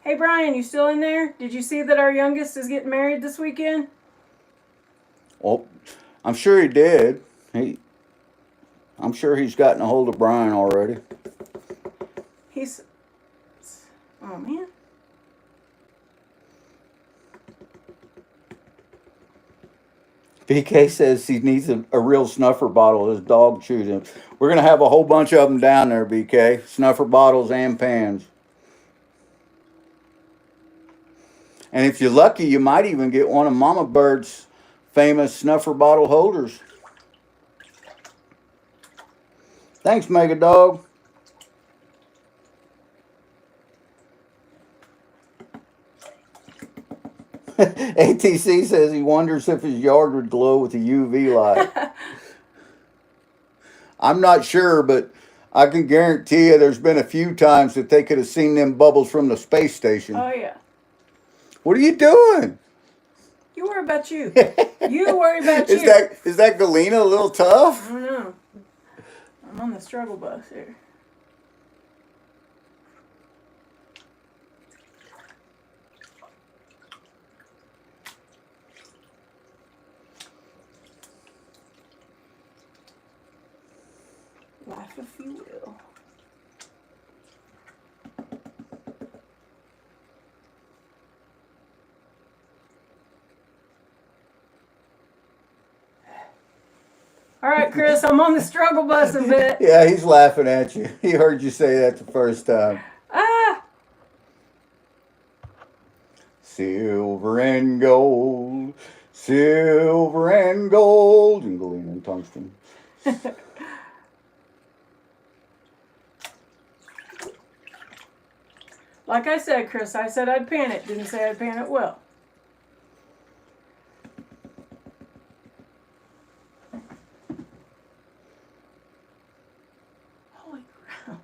Hey, Brian, you still in there? Did you see that our youngest is getting married this weekend? Well, I'm sure he did. I'm sure he's gotten a hold of Brian already. Oh, man. BK says he needs a real snuffer bottle. His dog chews him. We're going to have a whole bunch of them down there, BK. Snuffer bottles and pans. And if you're lucky, you might even get one of Mama Bird's famous snuffer bottle holders. Thanks, Mega Dog. ATC says he wonders if his yard would glow with a UV light. I'm not sure, but I can guarantee you there's been a few times that they could have seen them bubbles from the space station. Oh, yeah. What are you doing? You worry about you. You worry about you. Is that Galena a little tough? I don't know. I'm on the struggle bus here. Laugh if you will. All right, Chris, I'm on the struggle bus a bit. Yeah, he's laughing at you. He heard you say that the first time. Ah! Silver and gold, silver and gold, and Galena and tungsten. Like I said, Chris, I said I'd pan it. Didn't say I'd pan it well. Holy crap.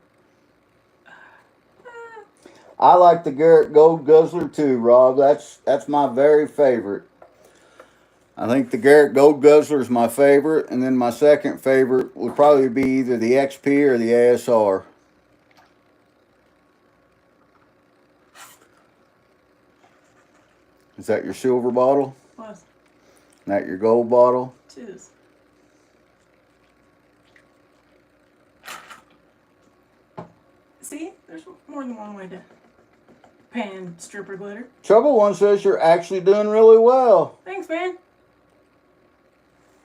I like the Garrett Gold Guzzler too, Rob. That's my very favorite. I think the Garrett Gold Guzzler is my favorite, and then my second favorite would probably be either the XP or the ASR. Is that your silver bottle? Was. Is that your gold bottle? Tis. See, there's more than one way to pan stripper glitter. TroubledOne says you're actually doing really well. Thanks, man.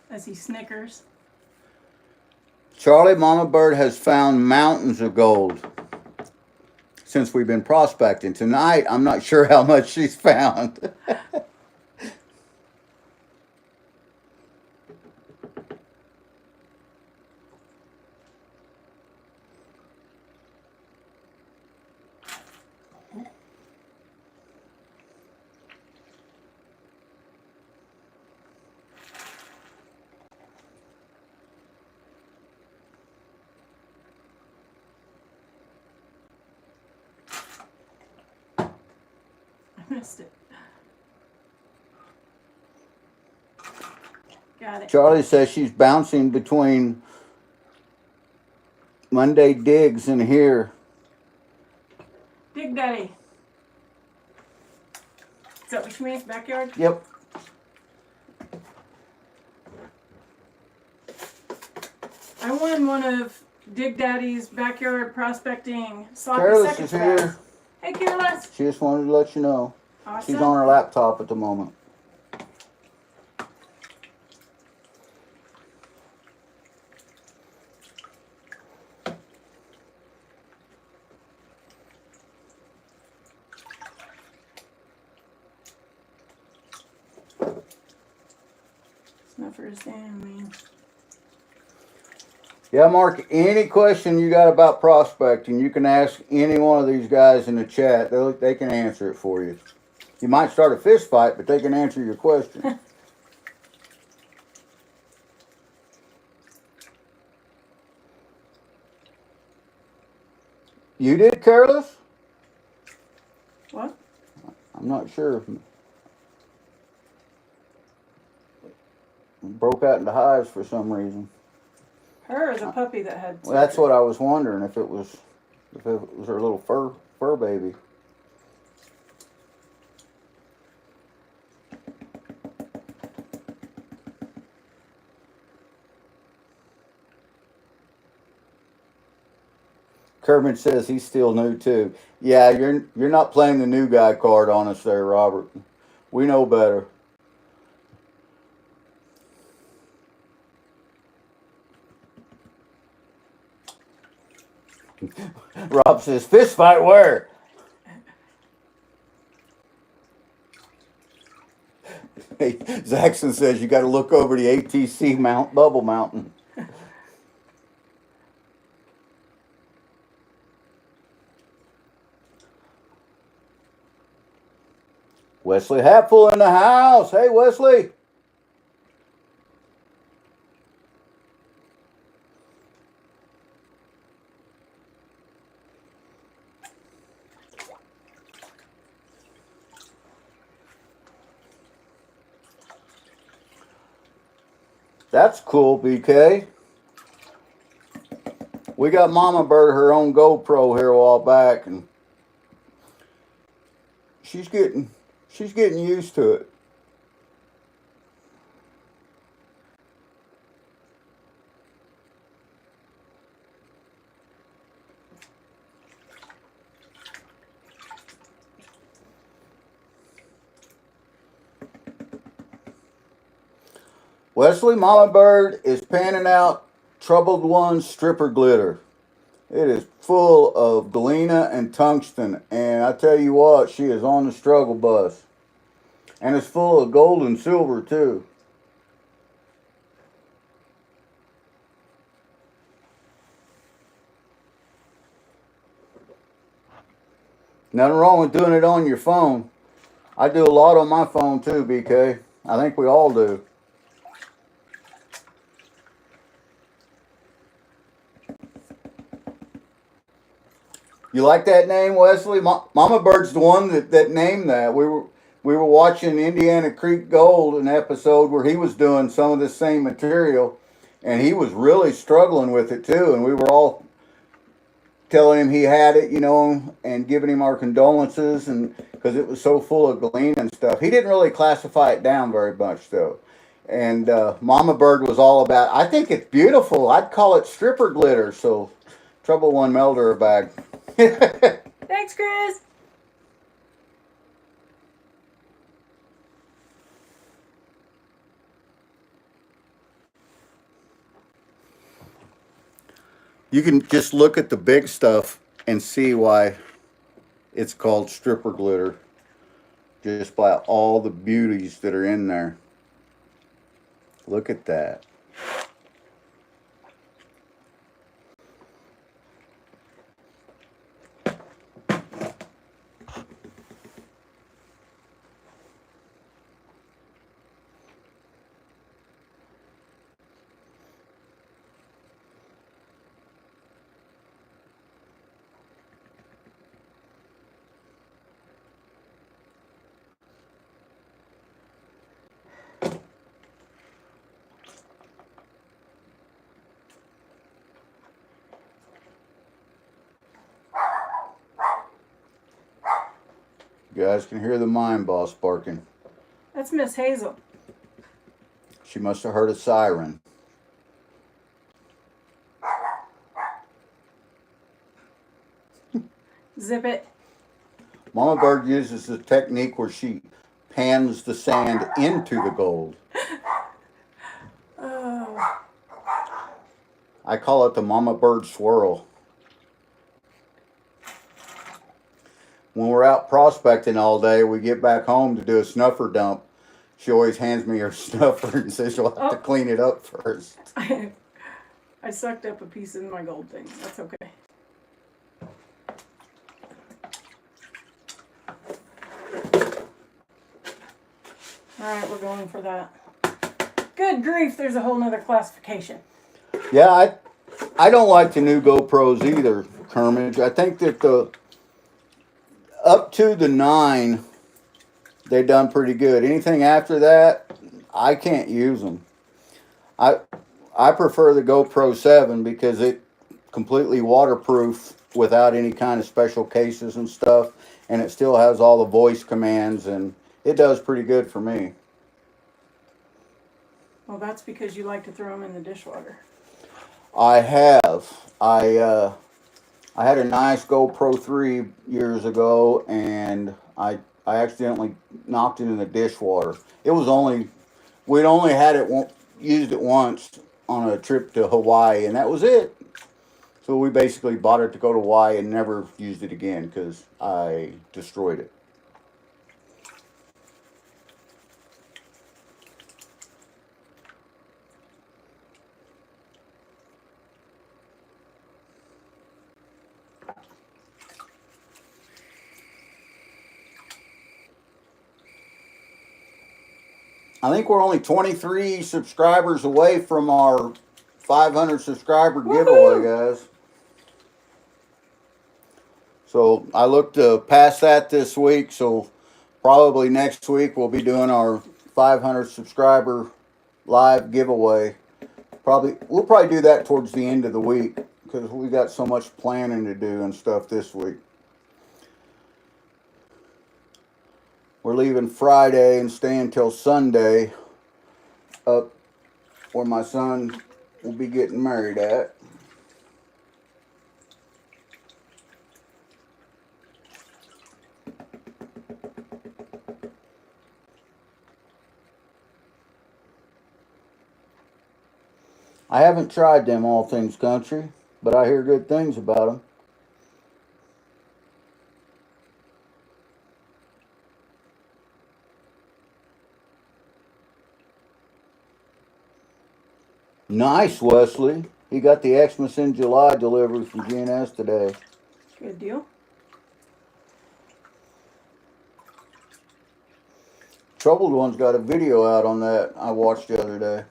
As he snickers. Charlie, Mama Bird has found mountains of gold since we've been prospecting. Tonight, I'm not sure how much she's found. Missed it. Got it. Charlie says she's bouncing between Monday Digs and here. Dig Daddy. Is that what you mean? Backyard? Yep. I won one of Dig Daddy's backyard prospecting sloppy Careless seconds is here. pass. Hey, Careless. She just wanted to let you know. Awesome. She's on her laptop at the moment. Snuffers down, man. Yeah, Mark, any question you got about prospecting, you can ask any one of these guys in the chat. They can answer it for you. You might start a fist fight, but they can answer your question. You did, Careless? What? I'm not sure. Broke out into hives for some reason. Her or the puppy that had. Well, that's what I was wondering, if it was her little fur baby. Kermit says he's still new too. Yeah, you're not playing the new guy card on us there, Robert. We know better. Rob says, fist fight where? Hey, Zaxxon says you got to look over the ATC bubble mountain. Wesley Hatful in the house. Hey, Wesley. That's cool, BK. We got Mama Bird her own GoPro here a while back, and she's getting used to it. Wesley, Mama Bird is panning out TroubledOne stripper glitter. It is full of Galena and tungsten, and I tell you what, she is on the struggle bus. And it's full of gold and silver too. Nothing wrong with doing it on your phone. I do a lot on my phone too, BK. I think we all do. You like that name, Wesley? Mama Bird's the one that named that. We were watching Indiana Creek Gold, an episode where he was doing some of the same material, and he was really struggling with it too. And we were all telling him he had it, you know, and giving him our condolences, and because it was so full of Galena and stuff. He didn't really classify it down very much though. And Mama Bird was all about. I think it's beautiful. I'd call it stripper glitter. So, TroubledOne mailed her a bag. Thanks, Chris. You can just look at the big stuff and see why it's called stripper glitter. Just by all the beauties that are in there. Look at that. You guys can hear the mine boss barking. That's Miss Hazel. She must have heard a siren. Zip it. Mama Bird uses a technique where she pans the sand into the gold. Oh. I call it the Mama Bird swirl. When we're out prospecting all day, we get back home to do a snuffer dump. She always hands me her snuffer and says she'll have to clean it up first. I sucked up a piece of my gold thing. That's okay. Alright, we're going for that. Good grief, there's a whole nother classification. Yeah, I don't like the new GoPros either, Kermit. I think that the up to the 9, they've done pretty good. Anything after that, I can't use them. I prefer the GoPro 7 because it completely waterproof without any kind of special cases and stuff, and it still has all the voice commands, and it does pretty good for me. Well, that's because you like to throw them in the dishwater. I have. I had a nice GoPro 3 years ago, and I accidentally knocked it in the dishwater. It was we'd only had it used it once on a trip to Hawaii, and that was it. So we basically bought it to go to Y and never used it again because I destroyed it. I think we're only 23 subscribers away from our 500 subscriber giveaway, guys. So I look to pass that this week. So probably next week we'll be doing our 500 subscriber live giveaway. We'll probably do that towards the end of the week because we got so much planning to do and stuff this week. We're leaving Friday and staying till Sunday up where my son will be getting married at. I haven't tried them All Things Country, but I hear good things about them. Nice, Wesley. He got the Xmas in July delivery from G&S today. Good deal. TroubledOne's got a video out on that I watched the other day.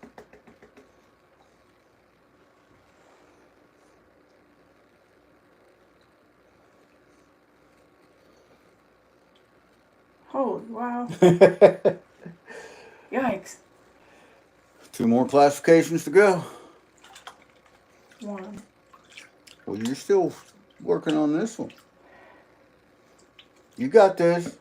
Holy wow. Yikes. 2 more classifications to go. 1. Well, you're still working on this one. You got this.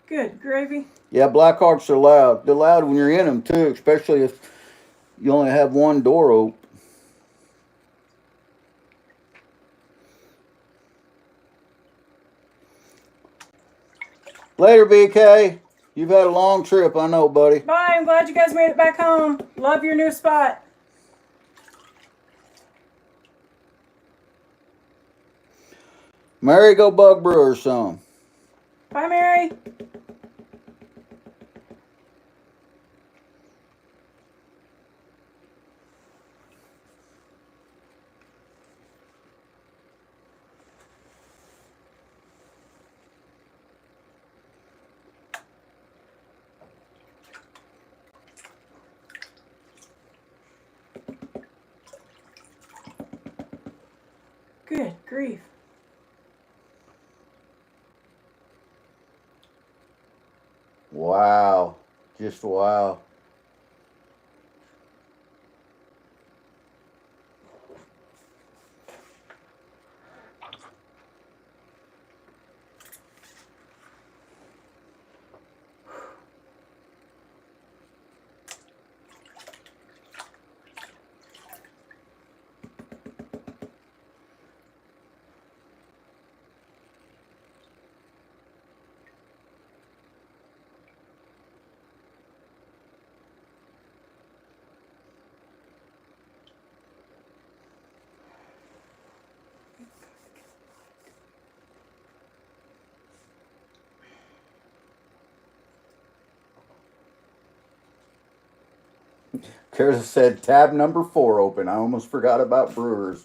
Good gravy. Yeah, Blackhawks are loud. They're loud when you're in them, too, especially if you only have one door open. Later, BK. You've had a long trip, I know, buddy. Bye. I'm glad you guys made it back home. Love your new spot. Mary, go bug Brewers some. Bye, Mary. Good grief. Wow. Just wow. Kara said tab number 4 open. I almost forgot about Brewers.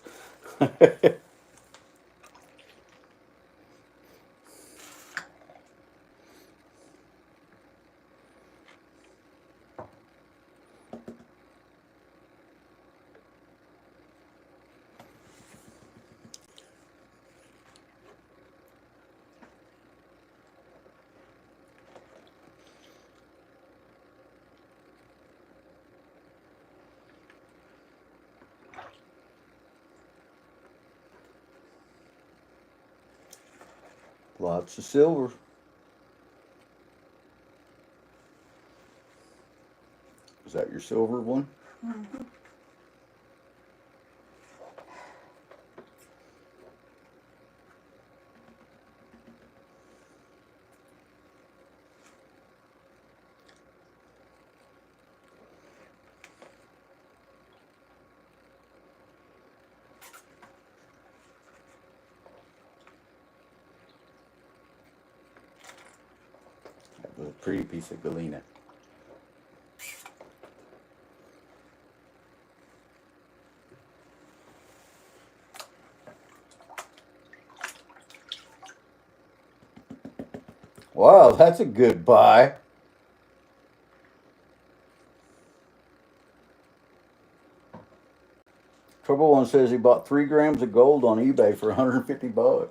Lots of silver. Is that your silver one? Mm-hmm. pretty piece of Galena. Wow, that's a good buy. TroubledOne says he bought 3 grams of gold on eBay for $150.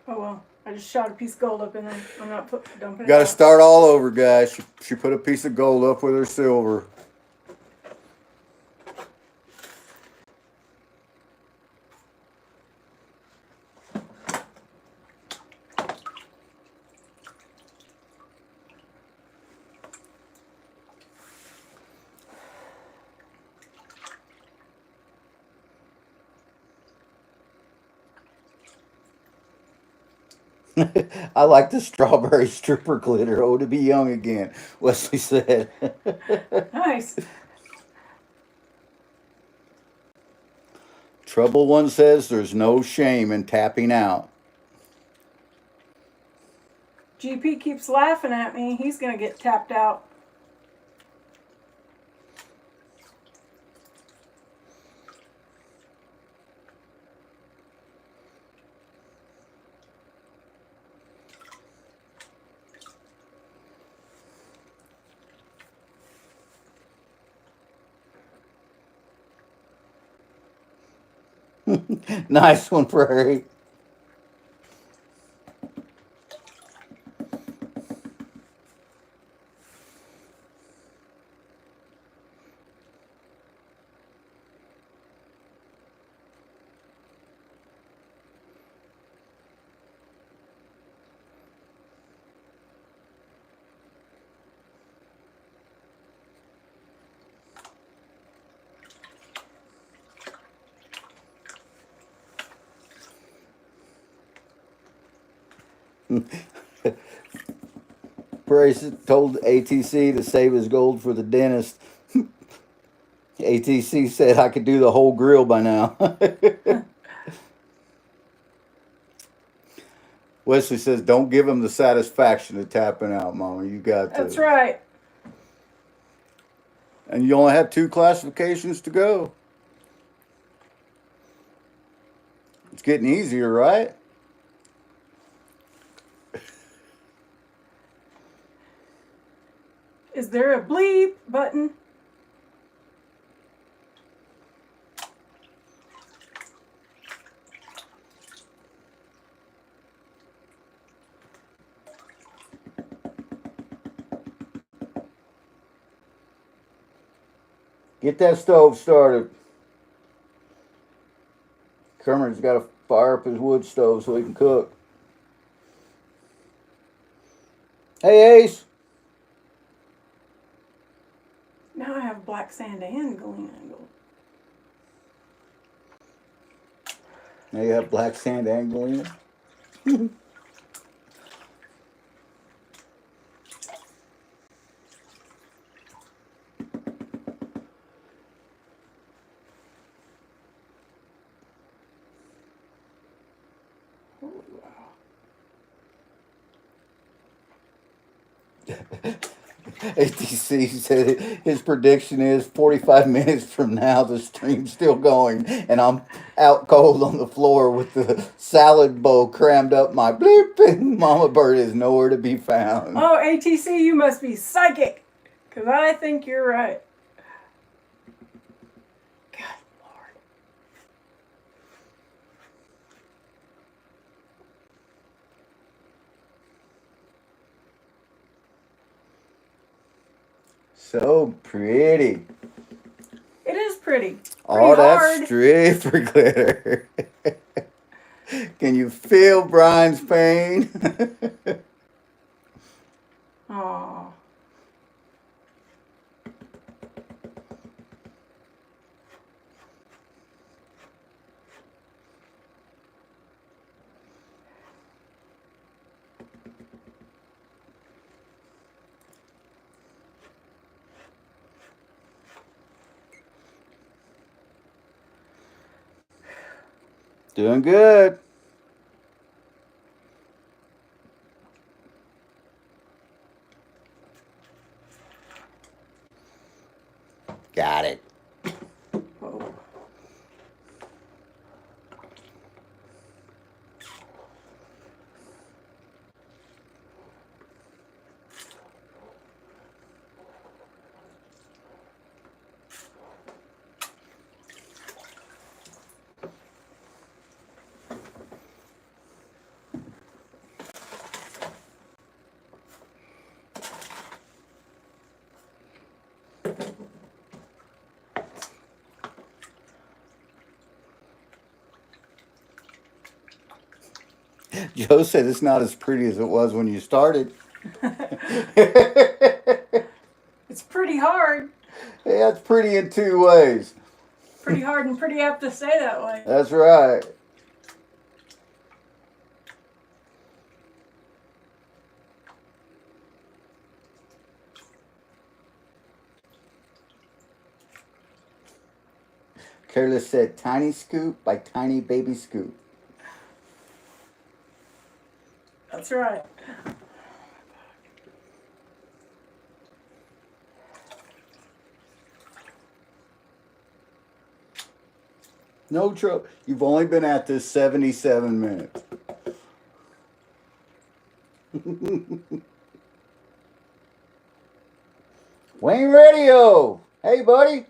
Oh well, I just shot a piece of gold up in there. I'm not dumping it Got to out. start all over, guys. She put a piece of gold up with her silver. I like the strawberry stripper glitter. Oh, to be young again, Wesley said. Nice. TroubledOne says there's no shame in tapping out. GP keeps laughing at me. He's gonna get tapped out. Nice one, Prairie. Bryce told ATC to save his gold for the dentist. ATC said I could do the whole grill by now. Wesley says, don't give him the satisfaction of tapping out, Mama. You got to. That's right. And you only have 2 classifications to go. It's getting easier, right? Is there a bleep button? Get that stove started. Kermit's got to fire up his wood stove so he can cook. Hey, Ace. Now I have black sand and Galena gold. Now you have black sand and Galena. ATC said his prediction is 45 minutes from now the stream's still going and I'm out cold on the floor with the salad bowl crammed up my bleep and MamaBird is nowhere to be found. Oh, ATC, you must be psychic. Because I think you're right. God, Lord. So pretty. It is pretty. Oh, Pretty hard. that's stripper glitter. Can you feel Brian's pain? Aw. Doing good. Got it. Whoa. Joe said it's not as pretty as it was when you started. It's pretty hard. Yeah, it's pretty in two ways. Pretty hard and pretty apt to say that way. That's right. Careless said, tiny scoop by tiny baby scoop. That's right. No trouble. You've only been at this 77 minutes. Wayne Radio. Hey, buddy.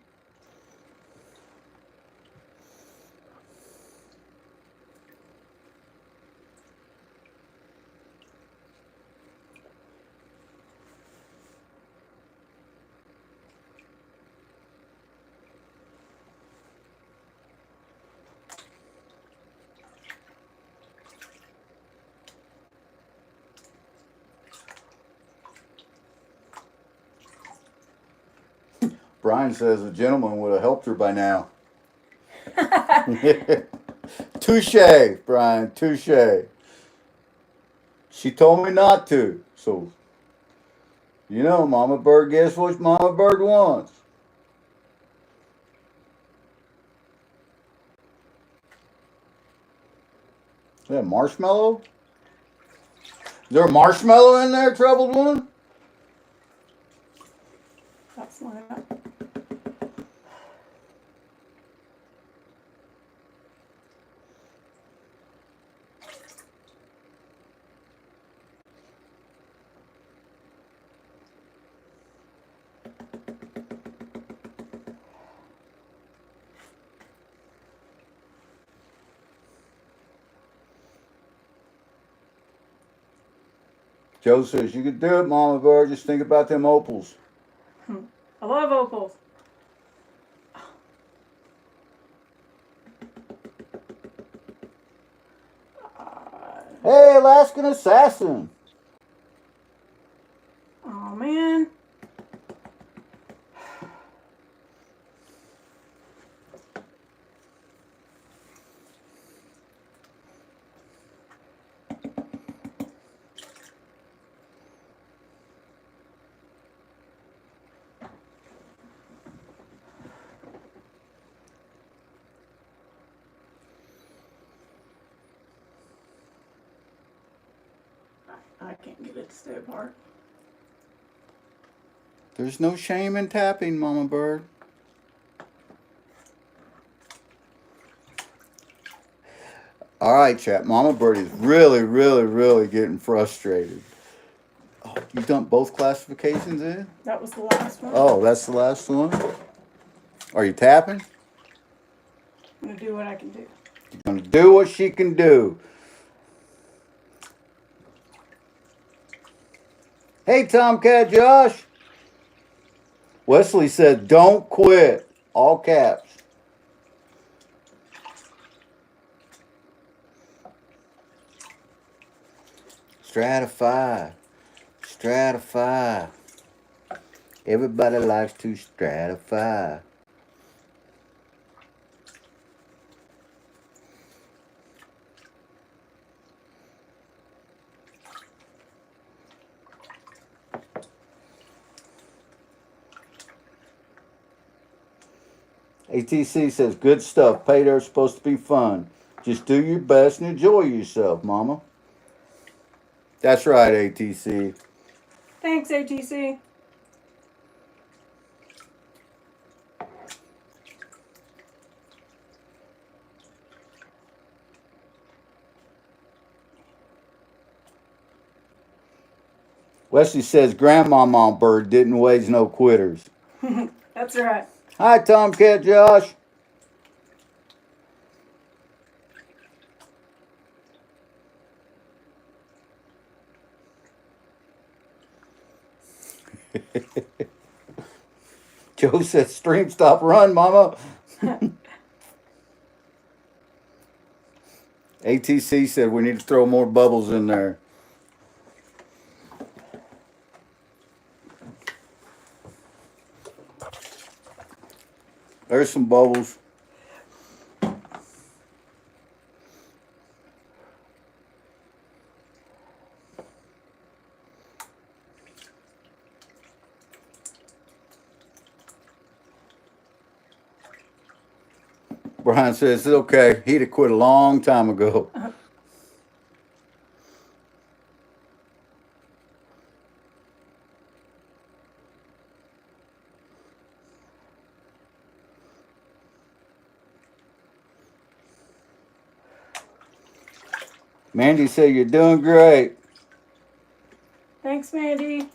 Brian says a gentleman would have helped her by now. Touche, Brian, touche. She told me not to, so you know, Mama Bird gets what Mama Bird wants. Is that marshmallow? Is there a marshmallow in there, Troubled One? That's not it. Joe says, you can do it, Mama Bird. Just think about them opals. I love opals. Hey, Alaskan Assassin. Oh, man. I can't get it to stay apart. There's no shame in tapping, Mama Bird. All right, chat. Mama Bird is really getting frustrated. Oh, you dumped both classifications in? That was the last one. Oh, that's the last one? Are you tapping? I'm going to do what I can do. You're going to do what she can do. Hey, Tomcat Josh. Wesley said, don't quit. All caps. Stratify. Stratify. Everybody likes to stratify. ATC says, good stuff. Paydirt's supposed to be fun. Just do your best and enjoy yourself, Mama. That's right, ATC. Thanks, ATC. Wesley says, Grandmama Bird didn't raise no quitters. That's right. Hi, Tomcat Josh. Joe says, stream stop run, Mama. ATC said we need to throw more bubbles in there. There's some bubbles. Brian says, it's okay. He'd have quit a long time ago. Mandy said, you're doing great. Thanks, Mandy.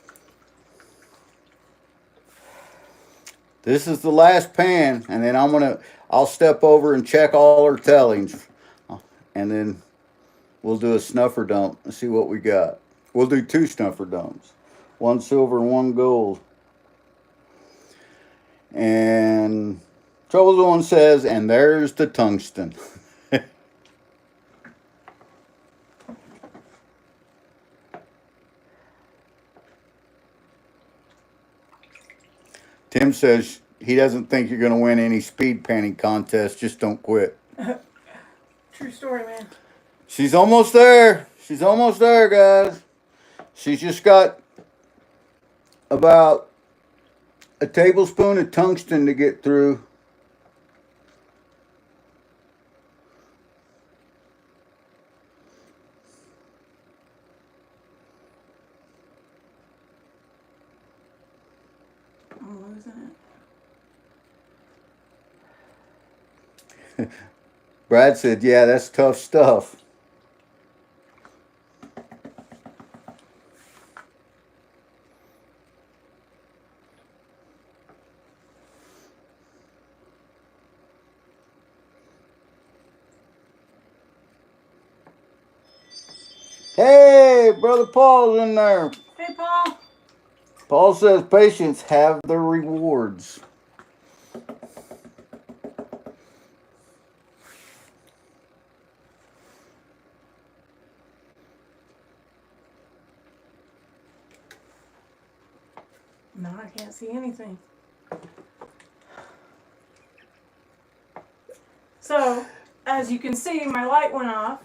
This is the last pan, and then I'll step over and check all our tellings. And then we'll do a snuffer dump and see what we got. We'll do 2 snuffer dumps. 1 silver and 1 gold. And TroubledOne says, and there's the tungsten. Tim says he doesn't think you're going to win any speed panning contest. Just don't quit. True story, man. She's almost there. She's almost there, guys. She's just got about a tablespoon of tungsten to get through. I'm losing it. Brad said, yeah, that's tough stuff. Hey, Brother Paul's in there. Hey, Paul. Paul says patients have their rewards. No, I can't see anything. So, as you can see, my light went off.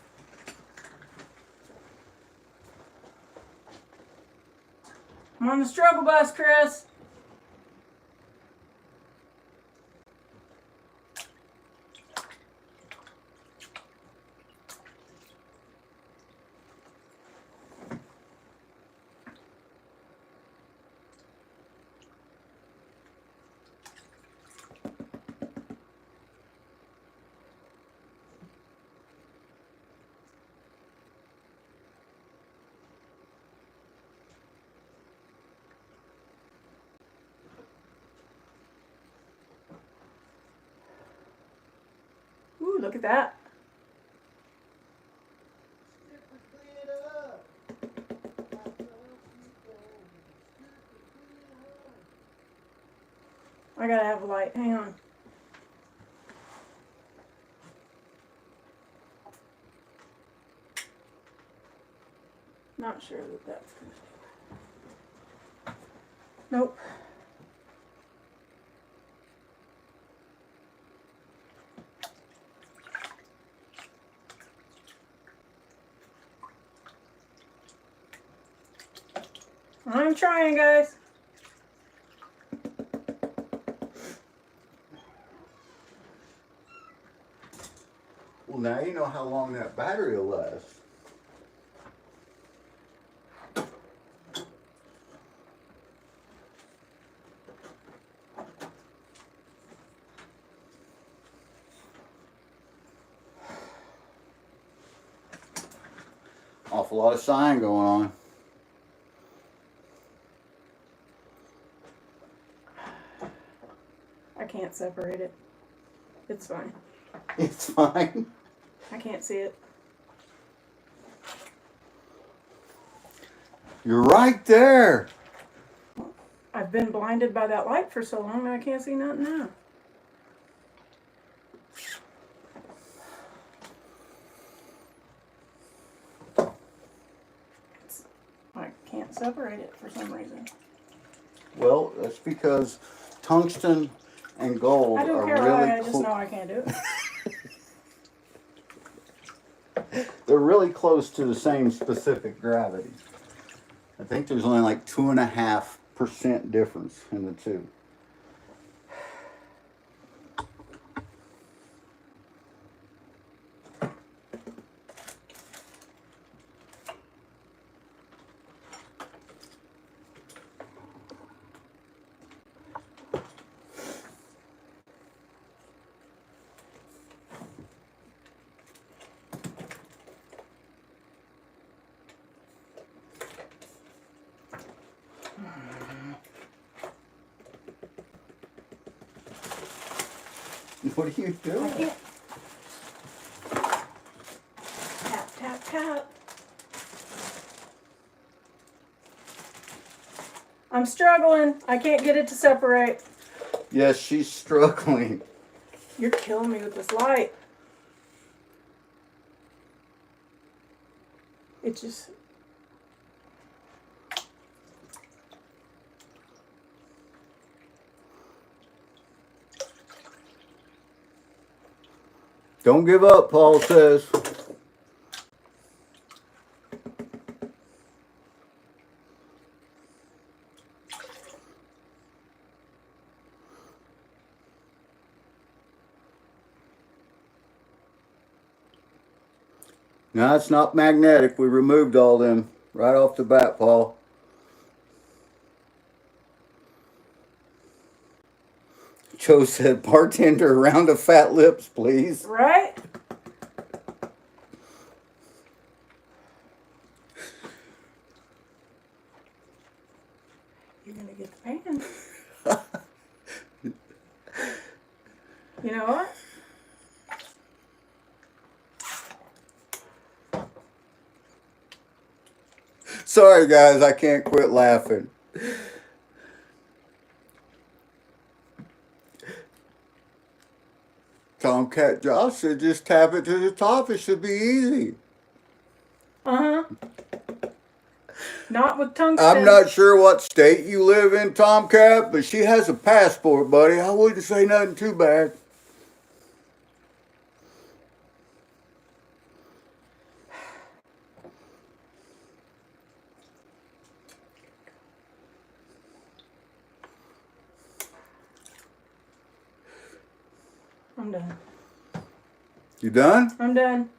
I'm on the struggle bus, Chris. Ooh, look at that. I gotta have a light. Hang on. Not sure that that's gonna do it. Nope. I'm trying, guys. Well, now you know how long that battery will last. Awful lot of sighing going on. I can't separate it. It's fine. It's fine. I can't see it. You're right there. I've been blinded by that light for so long that I can't see nothing now. I can't separate it for some reason. Well, that's because tungsten and gold I don't are care really why, I just know I can't do it. They're really close to the same specific gravity. I think there's only like 2.5% difference in the two. What are you I doing? can't. Tap, tap, tap. I'm struggling. I can't get it to separate. Yes, she's struggling. You're killing me with this light. It just... Don't give up, Paul says. No, it's not magnetic. We removed all them right off the bat, Paul. Joe said, bartender, a round of fat lips, please. Right? You're gonna get the pan. You know what? Sorry, guys, I can't quit laughing. Tomcat Josh said, just tap it to the top. It should be easy. Uh-huh. Not with tungsten. I'm not sure what state you live in, Tomcat, but she has a passport, buddy. I wouldn't say nothing too bad. I'm done. You done? I'm done.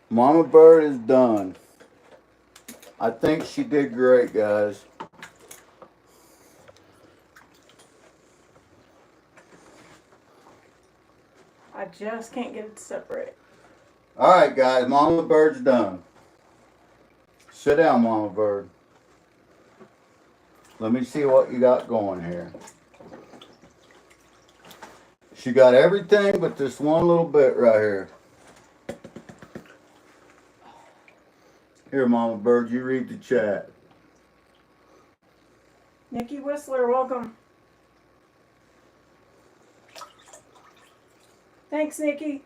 Mama Bird is done. I think she did great, guys. I just can't get it to separate. All right, guys, Mama Bird's done. Sit down, Mama Bird. Let me see what you got going here. She got everything but this one little bit right here. Here, Mama Bird, you read the chat. Nikki Whistler, welcome. Thanks, Nikki.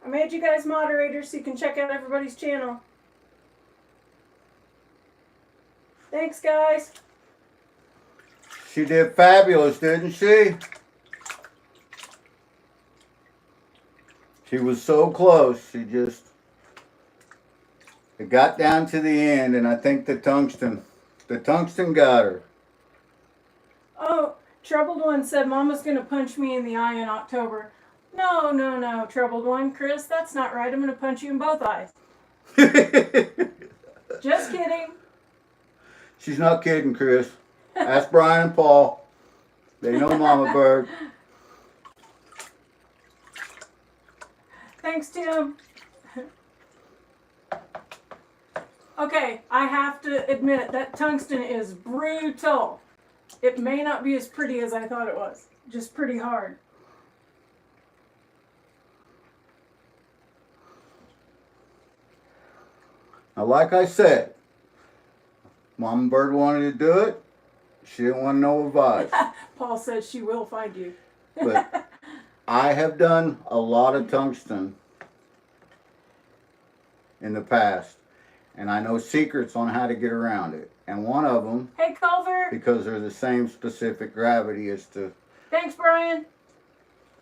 I made you guys moderators so you can check out everybody's channel. Thanks, guys. She did fabulous, didn't she? She was so close. It got down to the end, and I think the tungsten got her. Oh, TroubledOne said Mama's going to punch me in the eye in October. No, TroubledOne. Chris, that's not right. I'm going to punch you in both eyes. Just kidding. She's not kidding, Chris. Ask Brian and Paul. They know MamaBird. Thanks, Tim. Okay, I have to admit that tungsten is brutal. It may not be as pretty as I thought it was. Just pretty hard. Now, like I said, MamaBird wanted to do it. She didn't want no advice. Paul says she will find you. But I have done a lot of tungsten in the past. And I know secrets on how to get around it. And one of them, Hey, Culver. because they're the same specific gravity, is to Thanks, Brian.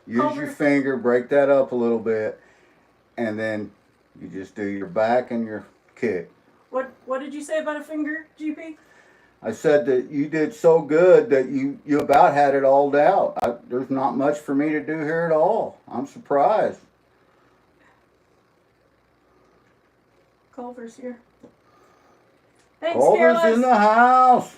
use Culver. your finger, break that up a little bit, and then you just do your back and your kick. What did you say about a finger, GP? I said that you did so good that you about had it all down. There's not much for me to do here at all. I'm surprised. Culver's here. Thanks, Culver's Careless. in the house.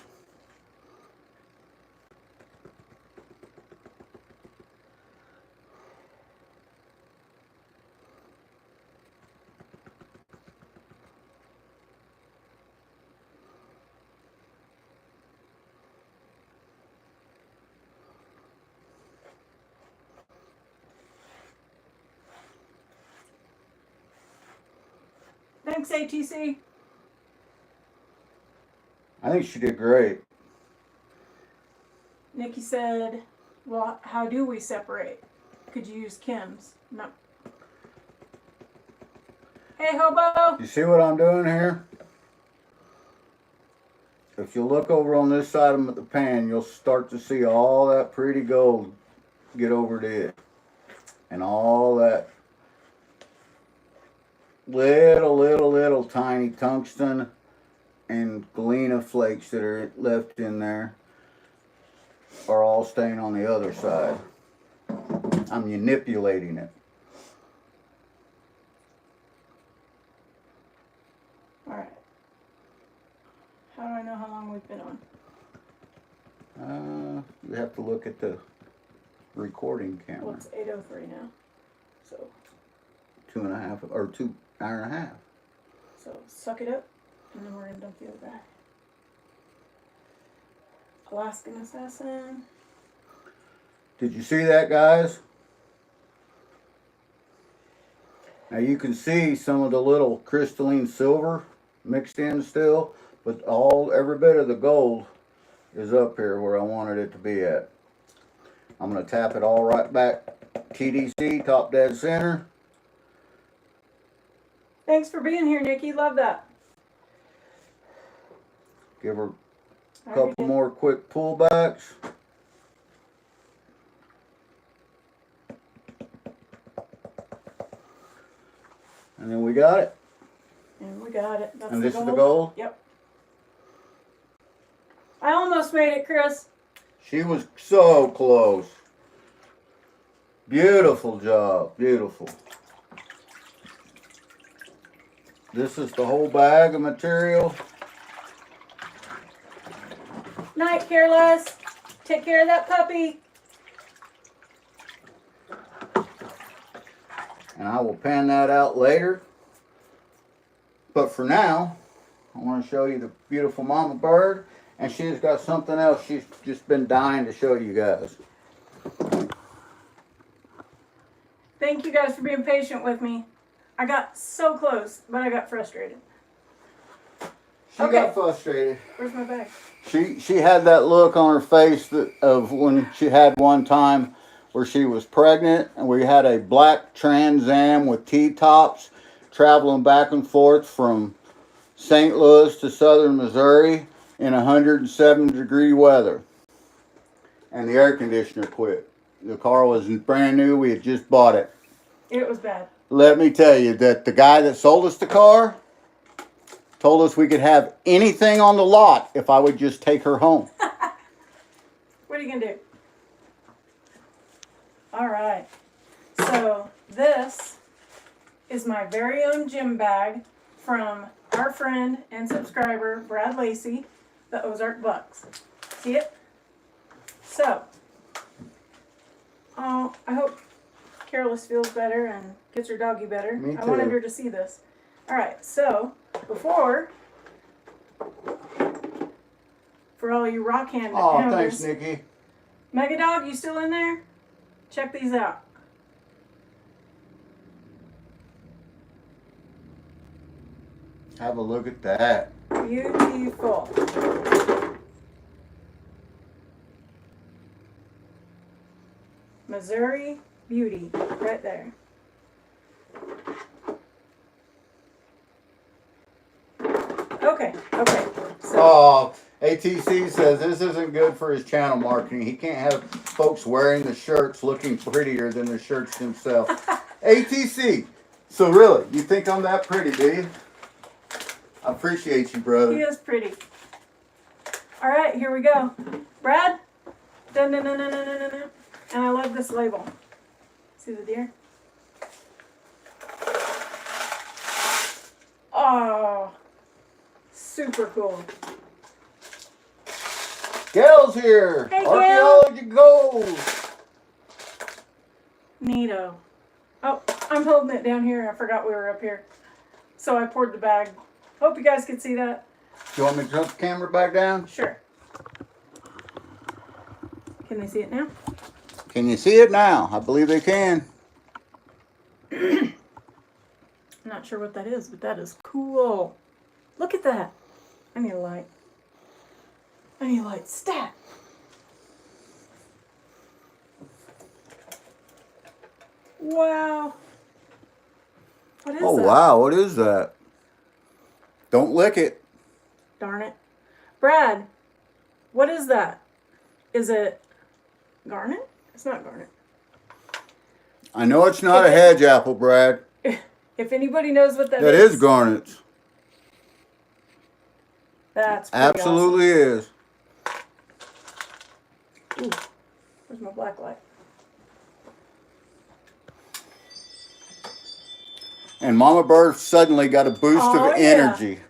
Thanks, ATC. I think she did great. Nikki said, well, how do we separate? Could you use Kim's? No. Hey, Hobo. You see what I'm doing here? If you look over on this side of the pan, you'll start to see all that pretty gold get over to it. And all that little tiny tungsten and Galena flakes that are left in there are all staying on the other side. I'm manipulating it. Alright. How do I know how long we've been on? You have to look at the recording camera. Well, it's 8:03 now. So 2.5 or 2 hour and a half. So suck it up, and then we're going to dump the other guy. Alaskan Assassin. Did you see that, guys? Now you can see some of the little crystalline silver mixed in still, but every bit of the gold is up here where I wanted it to be at. I'm going to tap it all right back. TDC, top dead center. Thanks for being here, Nikki. Love that. Give her a Alright. couple more quick pullbacks. And then we got it. And we got it. That's And the this gold. is the gold? Yep. I almost made it, Chris. She was so close. Beautiful job. Beautiful. This is the whole bag of material. Night, Careless. Take care of that puppy. And I will pan that out later. But for now, I want to show you the beautiful MamaBird. And she's got something else she's just been dying to show you guys. Thank you guys for being patient with me. I got so close, but I got frustrated. She Okay. got frustrated. Where's my bag? She had that look on her face of when she had one time where she was pregnant, and we had a black Trans Am with T-tops traveling back and forth from St. Louis to southern Missouri in 107-degree weather. And the air conditioner quit. The car was brand new. We had just bought it. It was bad. Let me tell you that the guy that sold us the car told us we could have anything on the lot if I would just take her home. What are you going to do? All right. So this is my very own gym bag from our friend and subscriber, Brad Lacey, the Ozark Bucks. See it? So, I hope Careless feels better and gets her doggy better. Me too. I wanted her to see this. All right, so for all you rock hand Oh, thanks, Nikki. Mega Dog, you still in there? Check these out. Have a look at that. Beautiful. Missouri Beauty, right there. Okay. So, Oh, ATC says this isn't good for his channel marketing. He can't have folks wearing the shirts looking prettier than the shirts themselves. ATC, so really, you think I'm that pretty, do you? I appreciate you, brother. he is pretty. All right, here we go. Brad? Dun, dun, dun, dun, dun, dun, dun. And I love this label. See the deer? Oh, super cool. Gail's here. Hey, Gail. Archaeology goes. Neato. Oh, I'm holding it down here. I forgot we were up here. So I poured the bag. Hope you guys could see that. Do you want me to turn the camera back down? Sure. Can they see it now? Can you see it now? I believe they can. I'm not sure what that is, but that is cool. Look at that. I need a light. I need a light. Stat. Wow. What is that? Oh, wow. What is that? Don't lick it. Darn it. Brad, what is that? Is it garnet? It's not garnet. I know it's not a hedge apple, Brad. If anybody knows what That that is garnets. That's pretty Absolutely is. awesome. Ooh, where's my black light? And Mama Bird suddenly got a boost Oh, of yeah. energy.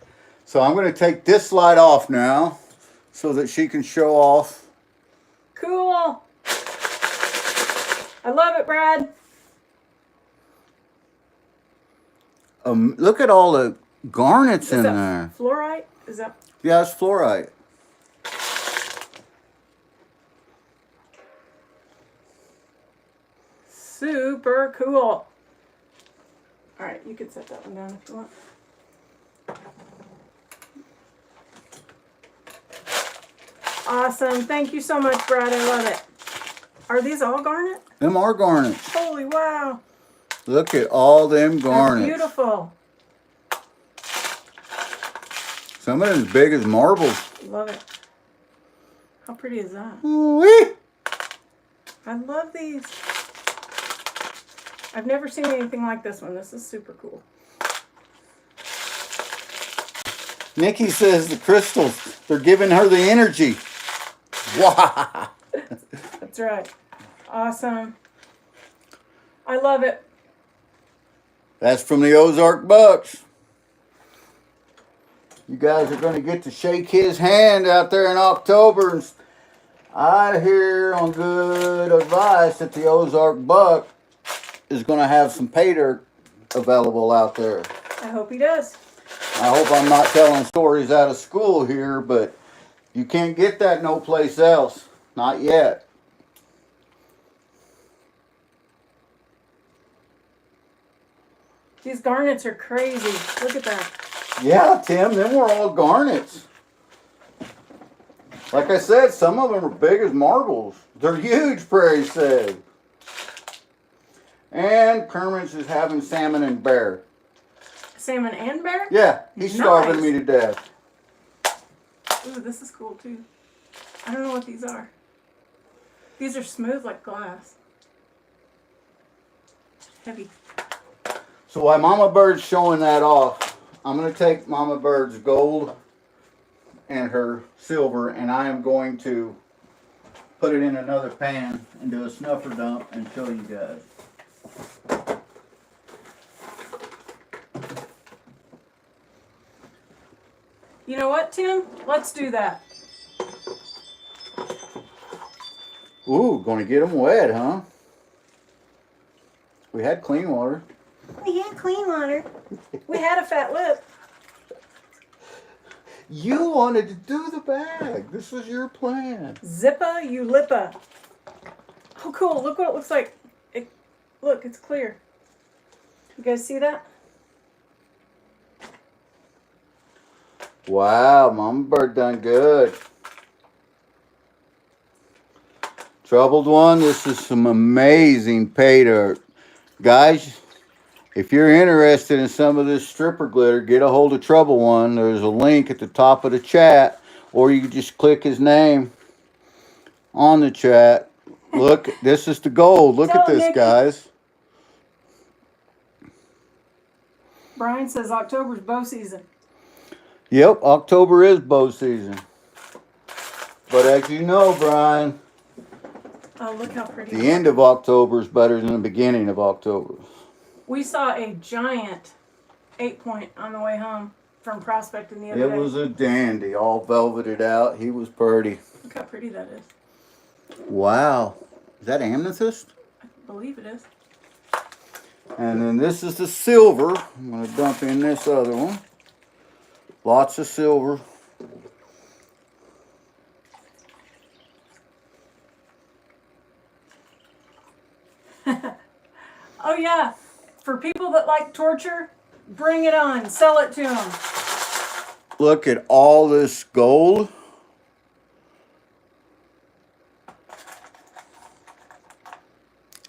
So I'm going to take this light off now so that she can show off. Cool. I love it, Brad. Look at all the garnets Is in that there. fluorite? Is that? Yeah, it's fluorite. Super cool. All right, you can set that one down if you want. Awesome. Thank you so much, Brad. I love it. Are these all garnet? Them are garnets. Holy wow. Look at all them That's garnets. beautiful. Some of them as big as marbles. Love it. How pretty is that? Ooh-wee. I love these. I've never seen anything like this one. This is super cool. Nikki says the crystals, they're giving her the energy. Wow. That's right. Awesome. I love it. That's from the Ozark Bucks. You guys are going to get to shake his hand out there in October. And I hear on good advice that the Ozark Buck is going to have some pay dirt available out there. I hope he does. I hope I'm not telling stories out of school here, but you can't get that no place else. Not yet. These garnets are crazy. Look at that. Yeah, Tim, them were all garnets. Like I said, some of them are big as marbles. They're huge, Prairie said. And Kermit's is having salmon and bear. Salmon and bear? Yeah, he's starving me to death. Ooh, this is cool too. I don't know what these are. These are smooth like glass. Heavy. So while Mama Bird's showing that off, I'm going to take Mama Bird's gold and her silver, and I am going to put it in another pan and do a snuffer dump and show you guys. You know what, Tim? Let's do that. Ooh, gonna get them wet, huh? We had clean water. We had clean water. We had a fat lip. You wanted to do the bag. This was your plan. Zippa, you lippa. Oh, cool. Look what it looks like. Look, it's clear. You guys see that? Wow, Mama Bird done good. TroubledOne, this is some amazing pay dirt. Guys, if you're interested in some of this stripper glitter, get a hold of TroubledOne. There's a link at the top of the chat, or you can just click his name on the chat. Look, this is the gold. Look at this, guys. Brian says October's bow season. Yep, October is bow season. But as you know, Brian, oh, look how pretty. The end of October is better than the beginning of October. We saw a giant 8-point on the way home from Prospector the other day. It was a dandy, all velveted out. He was pretty. Look how pretty that is. Wow. Is that amethyst? I believe it is. And then this is the silver. I'm going to dump in this other one. Lots of silver. Oh yeah, for people that like torture, bring it on. Sell it to them. Look at all this gold.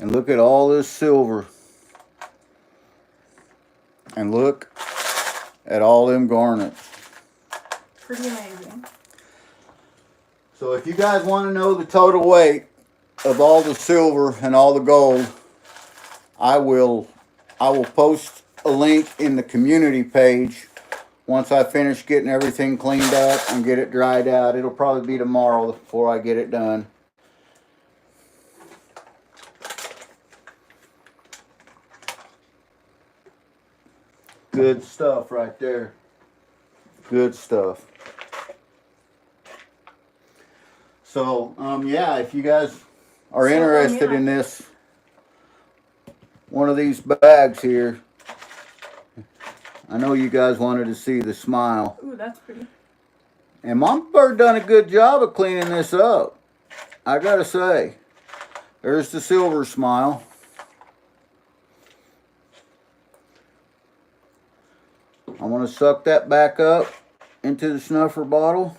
And look at all this silver. And look at all them garnets. Pretty amazing. So if you guys want to know the total weight of all the silver and all the gold, I will post a link in the community page once I finish getting everything cleaned up and get it dried out. It'll probably be tomorrow before I get it done. Good stuff right there. Good stuff. So, yeah, if you guys are interested in this, one of these bags here, I know you guys wanted to see the smile. Ooh, that's pretty. And MamaBird done a good job of cleaning this up. I gotta say. There's the silver smile. I want to suck that back up into the snuffer bottle.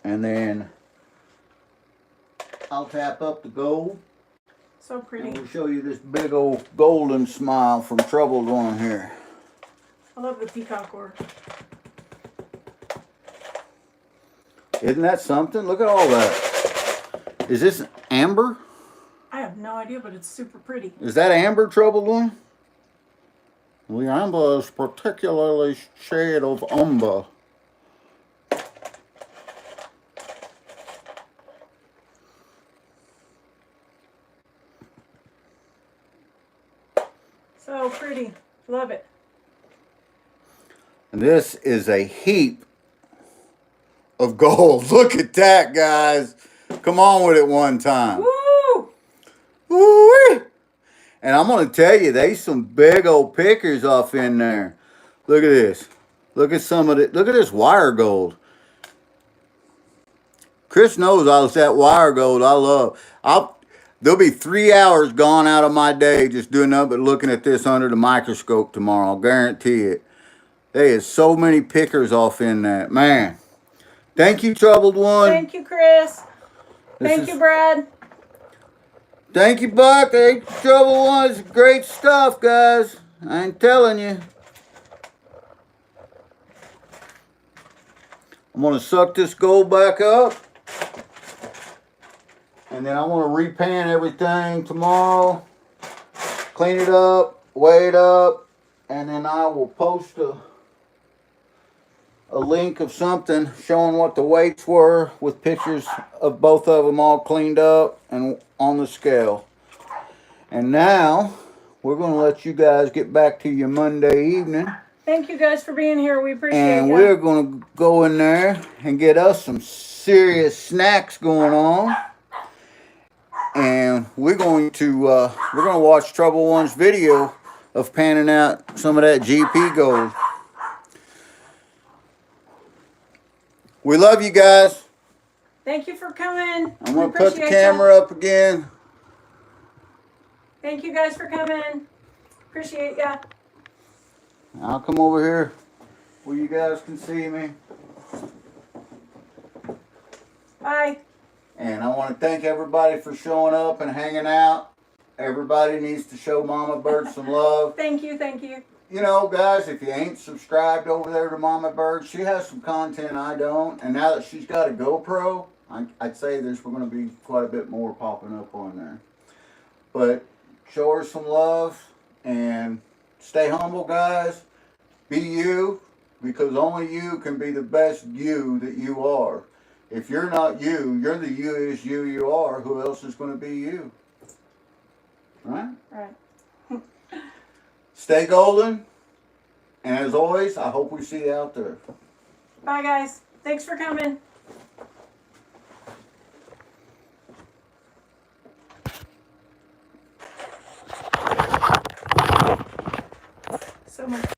And then I'll tap up the gold. So pretty. And we'll show you this big old golden smile from TroubledOne here. I love the peacock ore. Isn't that something? Look at all that. Is this amber? I have no idea, but it's super pretty. Is that amber, TroubledOne? The amber is particularly shade of umber. So pretty. Love it. And this is a heap of gold. Look at that, guys. Come on with it one time. Woo! Woo-wee. And I'm going to tell you, there's some big old pickers off in there. Look at this. Look at some of it. Look at this wire gold. Chris knows all that wire gold I love. there'll be 3 hours gone out of my day just doing nothing but looking at this under the microscope tomorrow. I'll guarantee it. There is so many pickers off in that. Man. Thank you, Troubled One. Thank you, Chris. Thank you, Brad. Thank you, Buck. Hey, Troubled One. It's great stuff, guys. I ain't telling you. I'm going to suck this gold back up. And then I'm going to repan everything tomorrow. Clean it up, weigh it up. And then I will post a link of something showing what the weights were with pictures of both of them all cleaned up and on the scale. And now we're going to let you guys get back to your Monday evening. Thank you guys for being here. We appreciate it. And we're going to go in there and get us some serious snacks going on. And we're going to watch Trouble One's video of panning out some of that GP gold. We love you guys. Thank you for coming. I'm going to put the camera up again. Thank you guys for coming. Appreciate ya. I'll come over here where you guys can see me. Bye. And I want to thank everybody for showing up and hanging out. Everybody needs to show MamaBird some love. Thank you, thank you. You know, guys, if you ain't subscribed over there to MamaBird, she has some content I don't. And now that she's got a GoPro, I'd say there's going to be quite a bit more popping up on there. But show her some love and stay humble, guys. Be you, because only you can be the best you that you are. If you're not you, you're the you are. Who else is going to be you? Right? Right. Stay golden. And as always, I hope we see you out there. Bye, guys. Thanks for coming. So much.